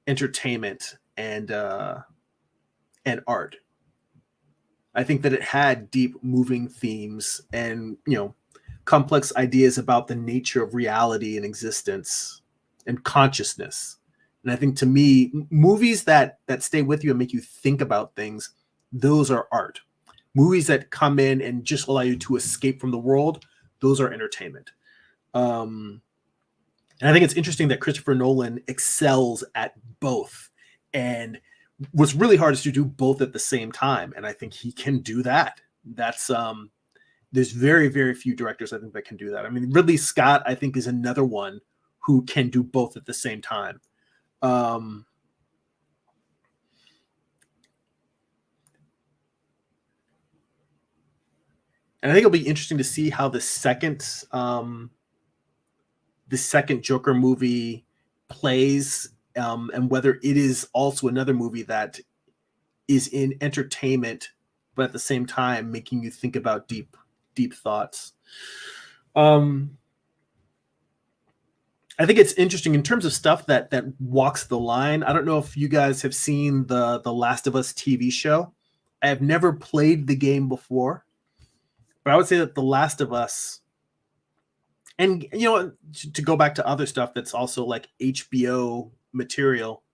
entertainment and art. I think that it had deep, moving themes and complex ideas about the nature of reality and existence and consciousness. And I think, to me, movies that stay with you and make you think about things, those are art. Movies that come in and just allow you to escape from the world, those are entertainment. And I think it's interesting that Christopher Nolan excels at both. And what's really hard is to do both at the same time. And I think he can do that. That's there's very, very few directors, I think, that can do that. I mean, Ridley Scott, I think, is another one who can do both at the same time. And I think it'll be interesting to see how the second Joker movie plays, and whether it is also another movie that is in entertainment, but at the same time making you think about deep thoughts. I think it's interesting in terms of stuff that walks the line. I don't know if you guys have seen the Last of Us TV show. I have never played the game before, but I would say that The Last of Us, and to go back to other stuff that's also like HBO material,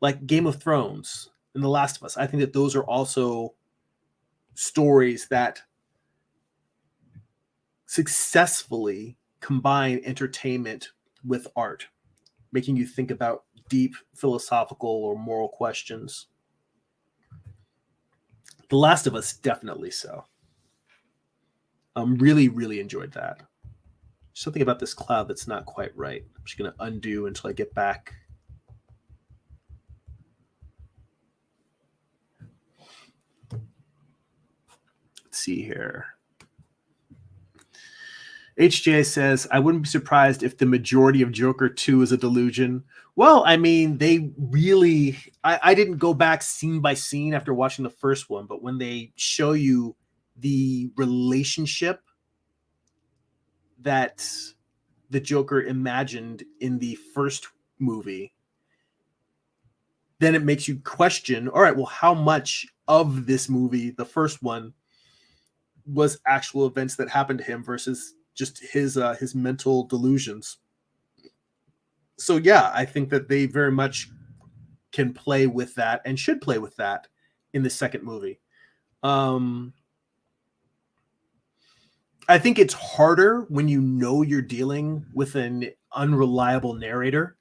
like Game of Thrones and The Last of Us, I think that those are also stories that successfully combine entertainment with art, making you think about deep philosophical or moral questions. The Last of Us, definitely so. Really, really enjoyed that. Something about this cloud that's not quite right. I'm just going to undo until I get back. Let's see here. HJ says, I wouldn't be surprised if the majority of Joker 2 is a delusion. Well, I mean, they really... I didn't go back scene by scene after watching the first one, but when they show you the relationship that the Joker imagined in the first movie, then it makes you question, all right, well, how much of this movie, the first one, was actual events that happened to him versus just his mental delusions. So yeah, I think that they very much can play with that and should play with that in the second movie. I think it's harder when you know you're dealing with an unreliable narrator.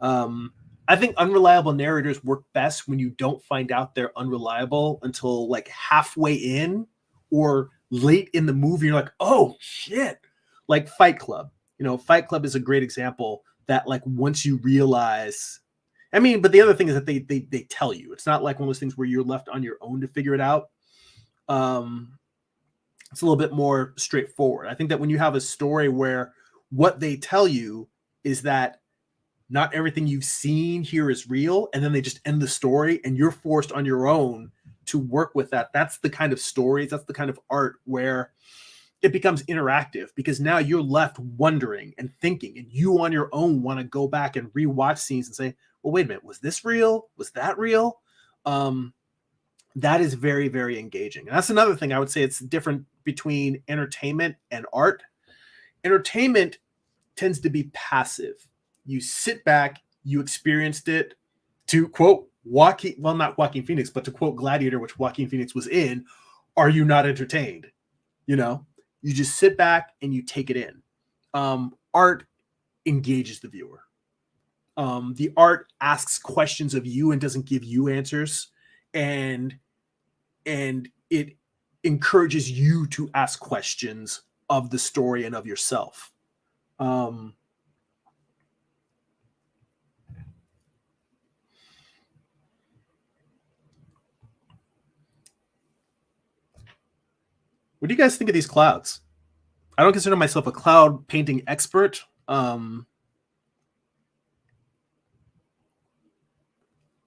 I think unreliable narrators work best when you don't find out they're unreliable until like halfway in or late in the movie. You're like, oh shit. Like Fight Club. You know, Fight Club is a great example that like once you realize, I mean, but the other thing is that they tell you. It's not like one of those things where you're left on your own to figure it out. It's a little bit more straightforward. I think that when you have a story where what they tell you is that not everything you've seen here is real, and then they just end the story and you're forced on your own to work with that. That's the kind of stories, that's the kind of art where it becomes interactive, because now you're left wondering and thinking, and you on your own want to go back and rewatch scenes and say, well, wait a minute, was this real? Was that real? That is very, very engaging. And that's another thing I would say it's different between entertainment and art. Entertainment tends to be passive. You sit back, you experienced it. To quote Joaquin, well, not Joaquin Phoenix, but to quote Gladiator, which Joaquin Phoenix was in, are you not entertained? You know, you just sit back and you take it in. Art engages the viewer. The art asks questions of you and doesn't give you answers. And it encourages you to ask questions of the story and of yourself. What do you guys think of these clouds? I don't consider myself a cloud painting expert. And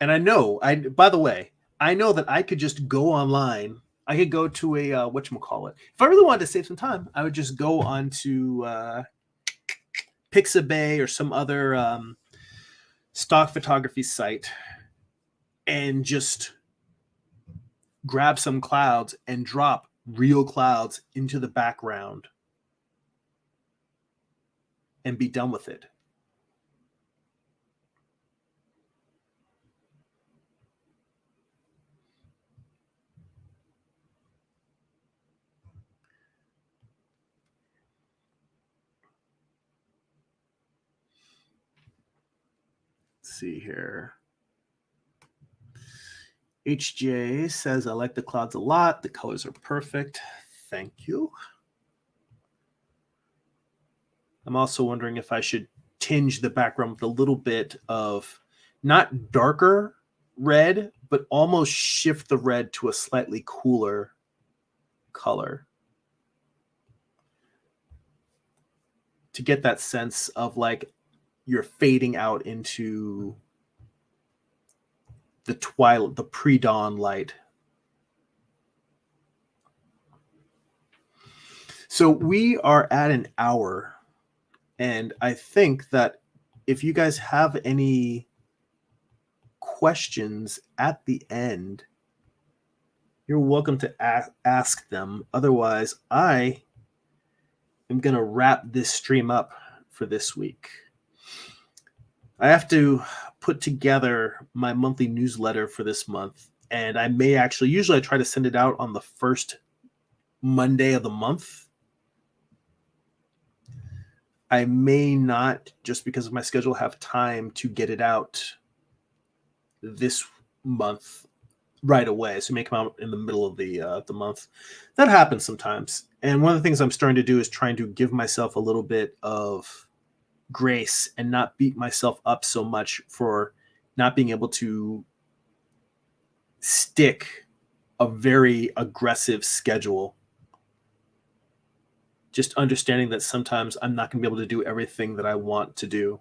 I know, by the way, I know that I could just go online. I could go to a whatchamacallit. If I really wanted to save some time, I would just go on to Pixabay or some other stock photography site and just grab some clouds and drop real clouds into the background and be done with it. Let's see here. HJ says, I like the clouds a lot. The colors are perfect. Thank you. I'm also wondering if I should tinge the background with a little bit of not darker red, but almost shift the red to a slightly cooler color to get that sense of like you're fading out into the twilight, the pre-dawn light. So we are at an hour, and I think that if you guys have any questions at the end, you're welcome to ask them. Otherwise, I am going to wrap this stream up for this week. I have to put together my monthly newsletter for this month, and I may actually, usually I try to send it out on the first Monday of the month. I may not, just because of my schedule, have time to get it out this month. right away. So it may come out in the middle of the month. That happens sometimes. And one of the things I'm starting to do is trying to give myself a little bit of grace and not beat myself up so much for not being able to stick a very aggressive schedule. Just understanding that sometimes I'm not going to be able to do everything that I want to do.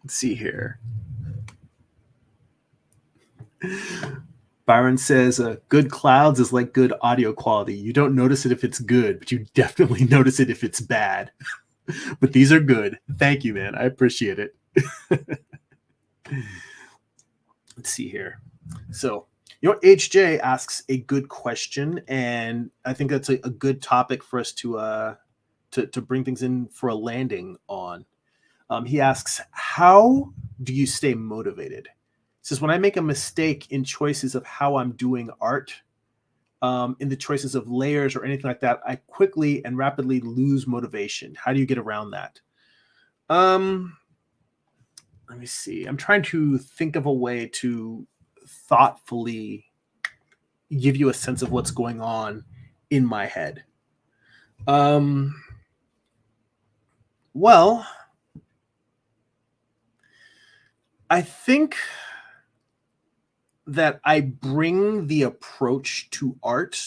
Let's see here. Byron says, good clouds is like good audio quality. You don't notice it if it's good, but you definitely notice it if it's bad. But these are good. Thank you, man. I appreciate it. Let's see here. So, HJ asks a good question, and I think that's a good topic for us to bring things in for a landing on. He asks, how do you stay motivated? He says, when I make a mistake in choices of how I'm doing art, in the choices of layers or anything like that, I quickly and rapidly lose motivation. How do you get around that? Let me see. I'm trying to think of a way to thoughtfully give you a sense of what's going on in my head. Well, I think that I bring the approach to art.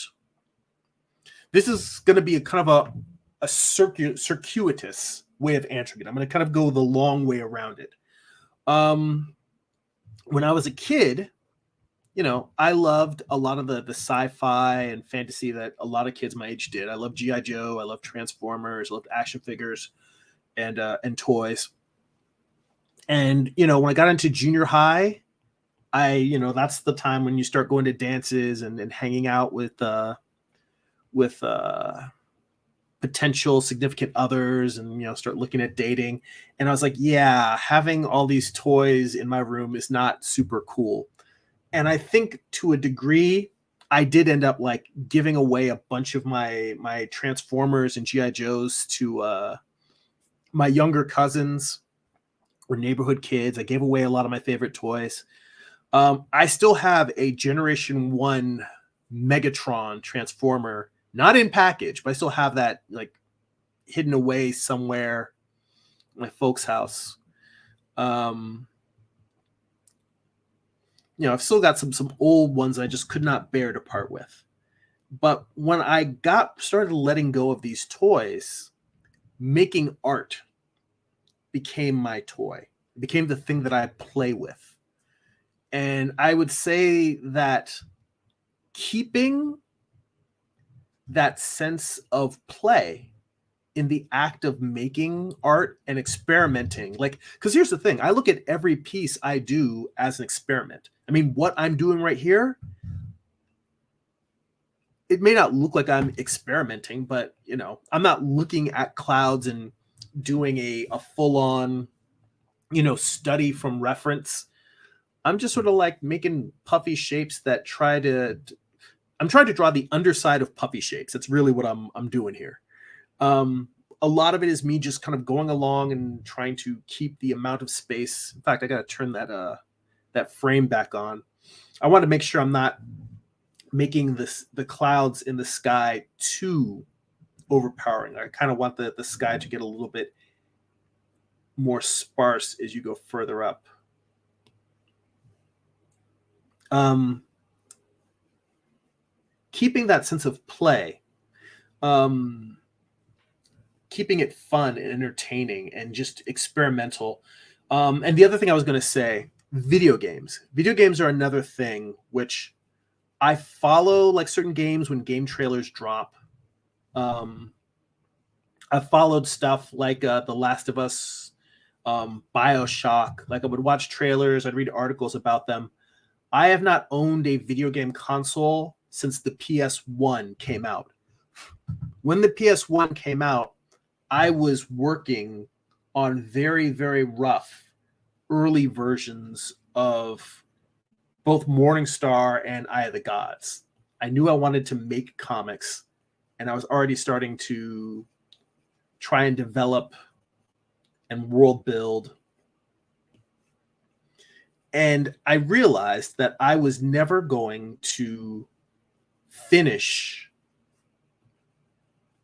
This is going to be a kind of a circuitous way of answering it. I'm going to kind of go the long way around it. When I was a kid, I loved a lot of the sci-fi and fantasy that a lot of kids my age did. I loved G.I. Joe. I loved Transformers. I loved action figures and toys. And, when I got into junior high, that's the time when you start going to dances and hanging out with potential significant others and, start looking at dating. And I was like, yeah, having all these toys in my room is not super cool. And I think to a degree, I did end up like giving away a bunch of my Transformers and G.I. Joes to my younger cousins or neighborhood kids. I gave away a lot of my favorite toys. I still have a Generation 1 Megatron Transformer, not in package, but I still have that like hidden away somewhere in my folks' house. I've still got some old ones I just could not bear to part with. But when I started letting go of these toys, making art became my toy. It became the thing that I play with. And I would say that keeping that sense of play in the act of making art and experimenting, because here's the thing, I look at every piece I do as an experiment. I mean, what I'm doing right here, it may not look like I'm experimenting, but I'm not looking at clouds and doing a full-on, study from reference. I'm just sort of like making puffy shapes that I'm trying to draw the underside of puffy shapes. That's really what I'm doing here. A lot of it is me just kind of going along and trying to keep the amount of space. In fact, I got to turn that frame back on. I want to make sure I'm not making the clouds in the sky too overpowering. I kind of want the sky to get a little bit more sparse as you go further up. Keeping that sense of play, keeping it fun and entertaining and just experimental. And the other thing I was going to say, video games. Video games are another thing which I follow, like certain games when game trailers drop. I've followed stuff like The Last of Us, BioShock. Like I would watch trailers, I'd read articles about them. I have not owned a video game console since the PS1 came out. When the PS1 came out, I was working on very, very rough early versions of both Morningstar and Eye of the Gods. I knew I wanted to make comics, and I was already starting to try and develop and world build. And I realized that I was never going to finish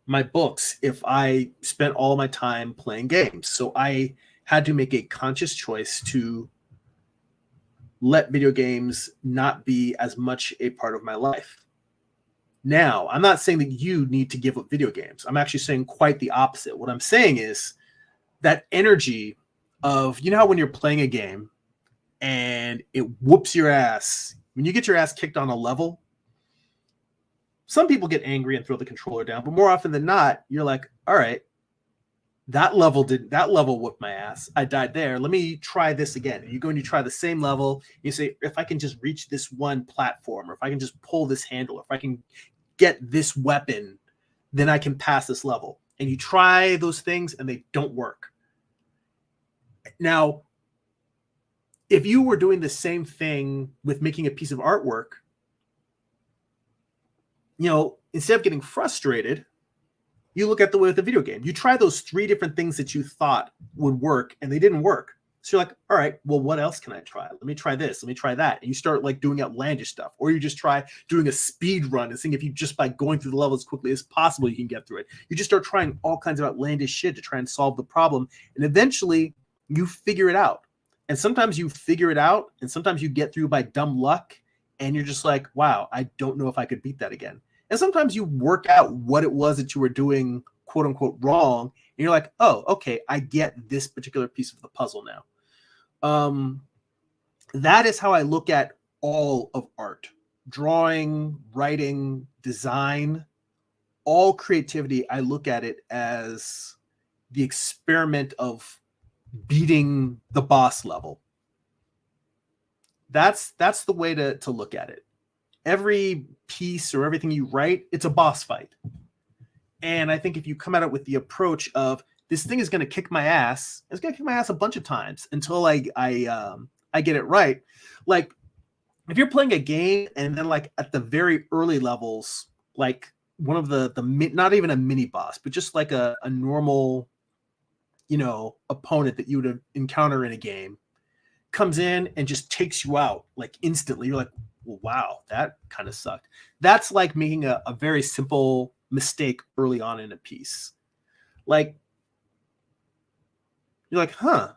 my books if I spent all my time playing games. So I had to make a conscious choice to let video games not be as much a part of my life. Now, I'm not saying that you need to give up video games. I'm actually saying quite the opposite. What I'm saying is that energy of, you know how when you're playing a game and it whoops your ass, when you get your ass kicked on a level, some people get angry and throw the controller down, but more often than not, you're like, all right, that level whooped my ass. I died there. Let me try this again. And you go and you try the same level. You say, if I can just reach this one platform, or if I can just pull this handle, or if I can get this weapon, then I can pass this level. And you try those things and they don't work. Now, if you were doing the same thing with making a piece of artwork, instead of getting frustrated, you look at the way with the video game. You try those 3 different things that you thought would work and they didn't work. So you're like, all right, well, what else can I try? Let me try this. Let me try that. And you start like doing outlandish stuff, or you just try doing a speed run and seeing if you just by going through the level as quickly as possible, you can get through it. You just start trying all kinds of outlandish shit to try and solve the problem. And eventually you figure it out. And sometimes you figure it out and sometimes you get through by dumb luck and you're just like, wow, I don't know if I could beat that again. And sometimes you work out what it was that you were doing, quote unquote, wrong. And you're like, oh, okay, I get this particular piece of the puzzle now. That is how I look at all of art. Drawing, writing, design, all creativity, I look at it as the experiment of beating the boss level. That's the way to look at it. Every piece or everything you write, it's a boss fight. And I think if you come at it with the approach of this thing is going to kick my ass, it's going to kick my ass a bunch of times until I get it right. Like if you're playing a game and then like at the very early levels, like one of the not even a mini boss, but just like a normal, opponent that you would encounter in a game comes in and just takes you out like instantly. You're like, well, wow, that kind of sucked. That's like making a very simple mistake early on in a piece. Like, you're like, huh.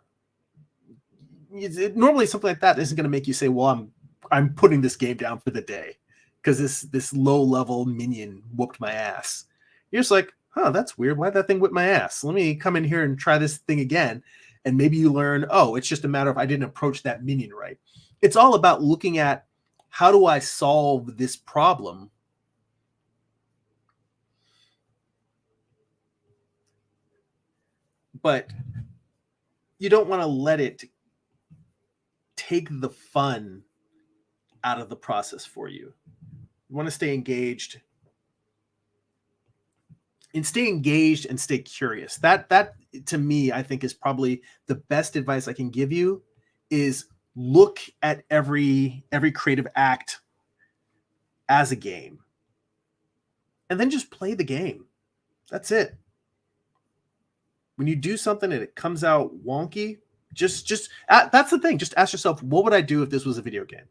Normally something like that isn't going to make you say, well, I'm putting this game down for the day because this low level minion whooped my ass. You're just like, huh, that's weird. Why'd that thing whip my ass? Let me come in here and try this thing again. And maybe you learn, oh, it's just a matter of I didn't approach that minion right. It's all about looking at how do I solve this problem? But you don't want to let it take the fun out of the process for you. You want to stay engaged and stay curious. That to me, I think is probably the best advice I can give you is look at every creative act as a game and then just play the game. That's it. When you do something and it comes out wonky, just that's the thing. Just ask yourself, what would I do if this was a video game?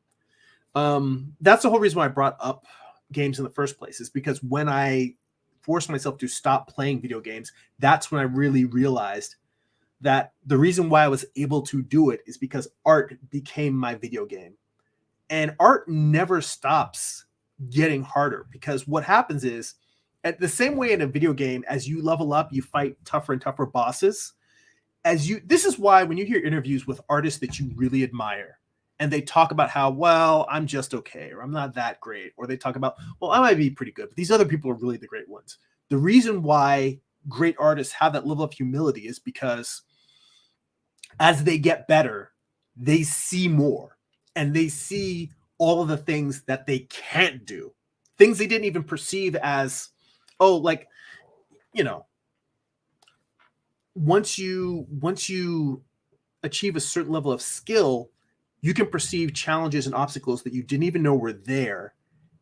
That's the whole reason why I brought up games in the first place, is because when I forced myself to stop playing video games, that's when I really realized that the reason why I was able to do it is because art became my video game. And art never stops getting harder, because what happens is, at the same way in a video game, as you level up, you fight tougher and tougher bosses. This is why when you hear interviews with artists that you really admire, and they talk about how, well, I'm just okay, or I'm not that great, or they talk about, well, I might be pretty good, but these other people are really the great ones. The reason why great artists have that level of humility is because as they get better, they see more, and they see all of the things that they can't do, things they didn't even perceive as, oh, like, once you achieve a certain level of skill, you can perceive challenges and obstacles that you didn't even know were there,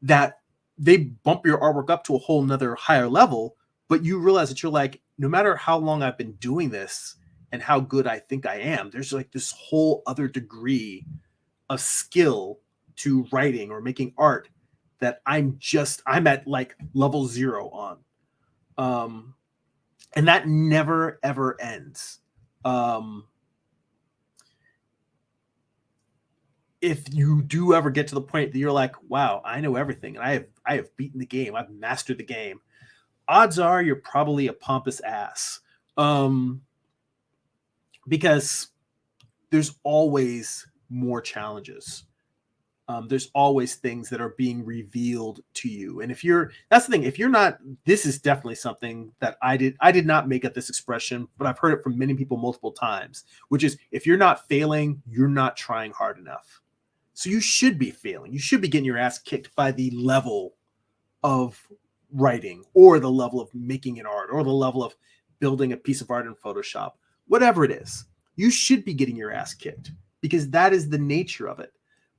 that they bump your artwork up to a whole nother higher level. But you realize that you're like, no matter how long I've been doing this and how good I think I am, there's like this whole other degree of skill to writing or making art that I'm at like level 0 on. And that never ever ends. If you do ever get to the point that you're like, wow, I know everything and I have beaten the game, I've mastered the game, odds are you're probably a pompous ass. Because there's always more challenges. There's always things that are being revealed to you. And that's the thing, if you're not, this is definitely something that I did not make up this expression, but I've heard it from many people multiple times, which is, if you're not failing, you're not trying hard enough. So you should be failing. You should be getting your ass kicked by the level of writing, or the level of making an art, or the level of building a piece of art in Photoshop, whatever it is. You should be getting your ass kicked, because that is the nature of it.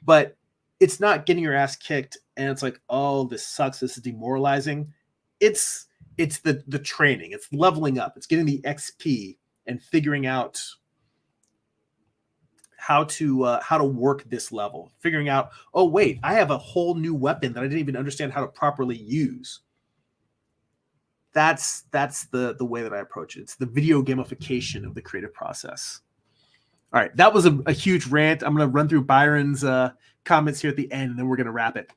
But it's not getting your ass kicked and it's like, oh, this sucks, this is demoralizing. It's the training, it's leveling up, it's getting the XP and figuring out how to work this level, figuring out, oh wait, I have a whole new weapon that I didn't even understand how to properly use. That's the way that I approach it. It's the video gamification of the creative process. All right, that was a huge rant. I'm going to run through Byron's comments here at the end, and then we're going to wrap it.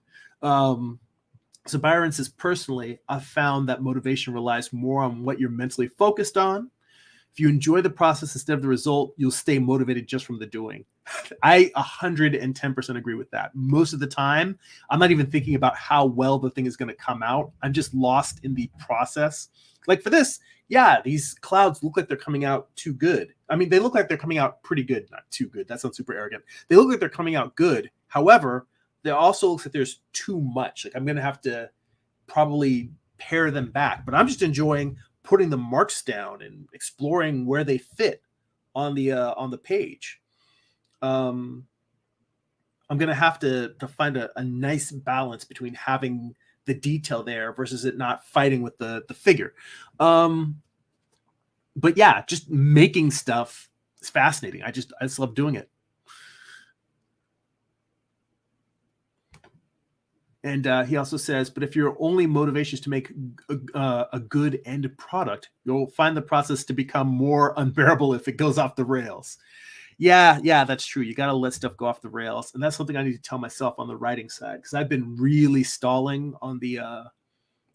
So Byron says, personally, I've found that motivation relies more on what you're mentally focused on. If you enjoy the process instead of the result, you'll stay motivated just from the doing. I 110% agree with that. Most of the time, I'm not even thinking about how well the thing is going to come out. I'm just lost in the process. Like for this, yeah, these clouds look like they're coming out too good. I mean, they look like they're coming out pretty good, not too good. That sounds super arrogant. They look like they're coming out good. However, there also looks like there's too much. Like I'm going to have to probably pare them back, but I'm just enjoying putting the marks down and exploring where they fit on the page. I'm going to have to find a nice balance between having the detail there versus it not fighting with the figure. But yeah, just making stuff is fascinating. I just love doing it. And he also says, but if your only motivation is to make a good end product, you'll find the process to become more unbearable if it goes off the rails. Yeah, that's true. You got to let stuff go off the rails. And that's something I need to tell myself on the writing side, because I've been really stalling on the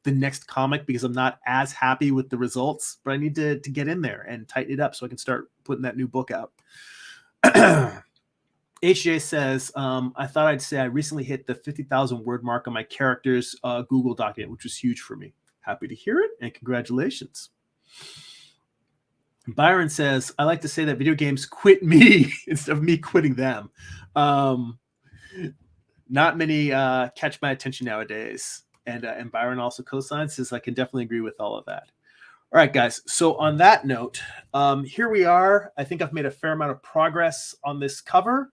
next comic because I'm not as happy with the results, but I need to get in there and tighten it up so I can start putting that new book out. HJ says, I thought I'd say I recently hit the 50,000 word mark on my character's Google document, which was huge for me. Happy to hear it, and congratulations. Byron says, I like to say that video games quit me instead of me quitting them. Not many catch my attention nowadays. And Byron also co-signs, says I can definitely agree with all of that. All right, guys. So on that note, here we are. I think I've made a fair amount of progress on this cover.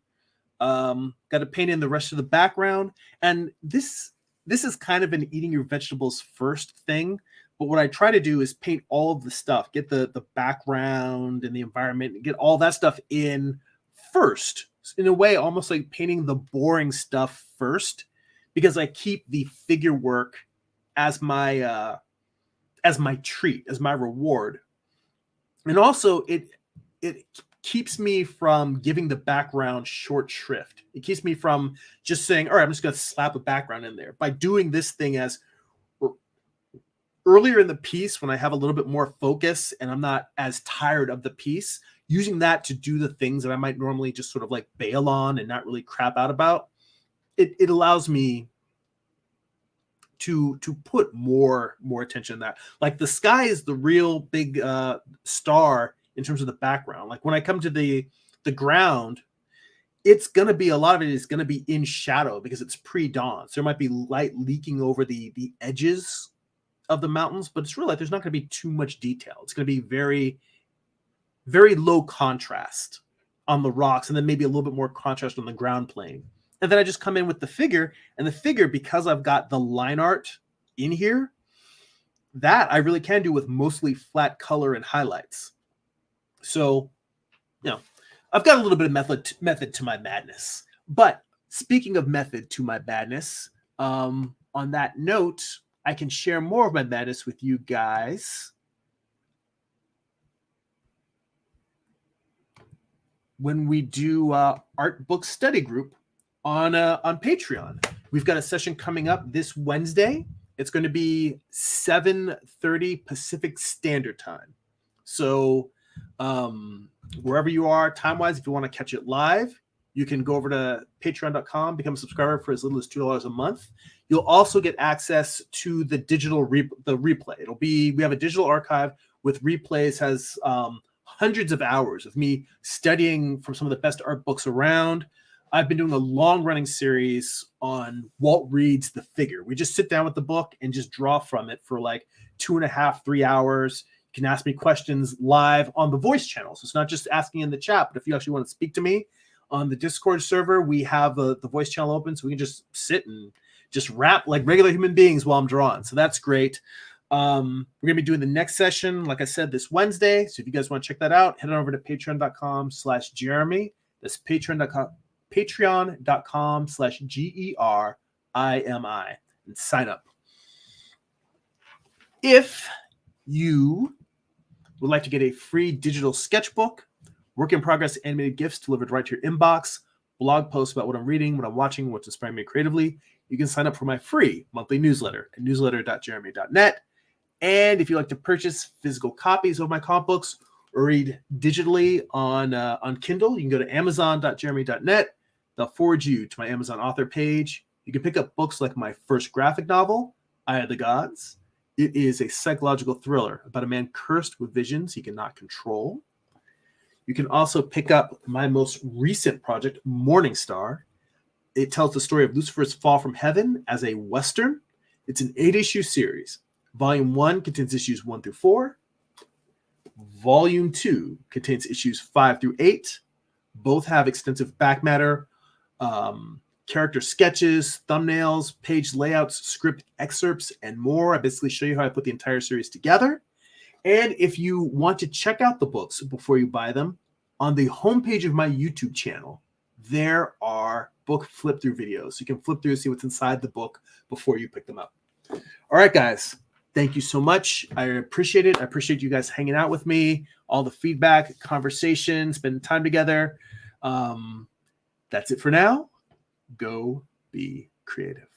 Got to paint in the rest of the background. And this is kind of an eating your vegetables first thing. But what I try to do is paint all of the stuff, get the background and the environment, get all that stuff in first. In a way, almost like painting the boring stuff first, because I keep the figure work as my treat, as my reward. And also it keeps me from giving the background short shrift. It keeps me from just saying, all right, I'm just going to slap a background in there. By doing this thing as earlier in the piece, when I have a little bit more focus and I'm not as tired of the piece, using that to do the things that I might normally just sort of like bail on and not really crap out about, it allows me to put more attention in that. Like the sky is the real big star in terms of the background. Like when I come to the ground, it's going to be, a lot of it is going to be in shadow because it's pre-dawn. So there might be light leaking over the edges of the mountains, but it's really like there's not going to be too much detail. It's going to be very, very low contrast. on the rocks, and then maybe a little bit more contrast on the ground plane. And then I just come in with the figure, and the figure, because I've got the line art in here, that I really can do with mostly flat color and highlights. So, I've got a little bit of method to my madness. But speaking of method to my madness, on that note, I can share more of my madness with you guys when we do art book study group on Patreon. We've got a session coming up this Wednesday. It's going to be 7:30 Pacific Standard Time. So wherever you are time-wise, if you want to catch it live, you can go over to patreon.com, become a subscriber for as little as $2 a month. You'll also get access to the digital replay. We have a digital archive with replays, has hundreds of hours of me studying from some of the best art books around. I've been doing a long-running series on Walt Reed's The Figure. We just sit down with the book and just draw from it for like 2.5, 3 hours. You can ask me questions live on the voice channel. So it's not just asking in the chat, but if you actually want to speak to me on the Discord server, we have the voice channel open, so we can just sit and just rap like regular human beings while I'm drawing. So that's great. We're going to be doing the next session, like I said, this Wednesday. So if you guys want to check that out, head on over to patreon.com/Jeremy. That's patreon.com/GERIMI and sign up. If you would like to get a free digital sketchbook, work in progress animated GIFs delivered right to your inbox, blog posts about what I'm reading, what I'm watching, what's inspiring me creatively, you can sign up for my free monthly newsletter at newsletter.jeremy.net. And if you'd like to purchase physical copies of my comic books or read digitally on Kindle, you can go to amazon.jeremy.net. They'll forward you to my Amazon author page. You can pick up books like my first graphic novel, Eye of the Gods. It is a psychological thriller about a man cursed with visions he cannot control. You can also pick up my most recent project, Morning Star. It tells the story of Lucifer's fall from heaven as a Western. It's an 8-issue series. Volume 1 contains issues 1 through 4. Volume 2 contains issues 5 through 8. Both have extensive back matter, character sketches, thumbnails, page layouts, script excerpts, and more. I basically show you how I put the entire series together. And if you want to check out the books before you buy them, on the homepage of my YouTube channel, there are book flip-through videos. You can flip through and see what's inside the book before you pick them up. All right, guys. Thank you so much. I appreciate it. I appreciate you guys hanging out with me, all the feedback, conversation, spending time together. That's it for now. Go be creative.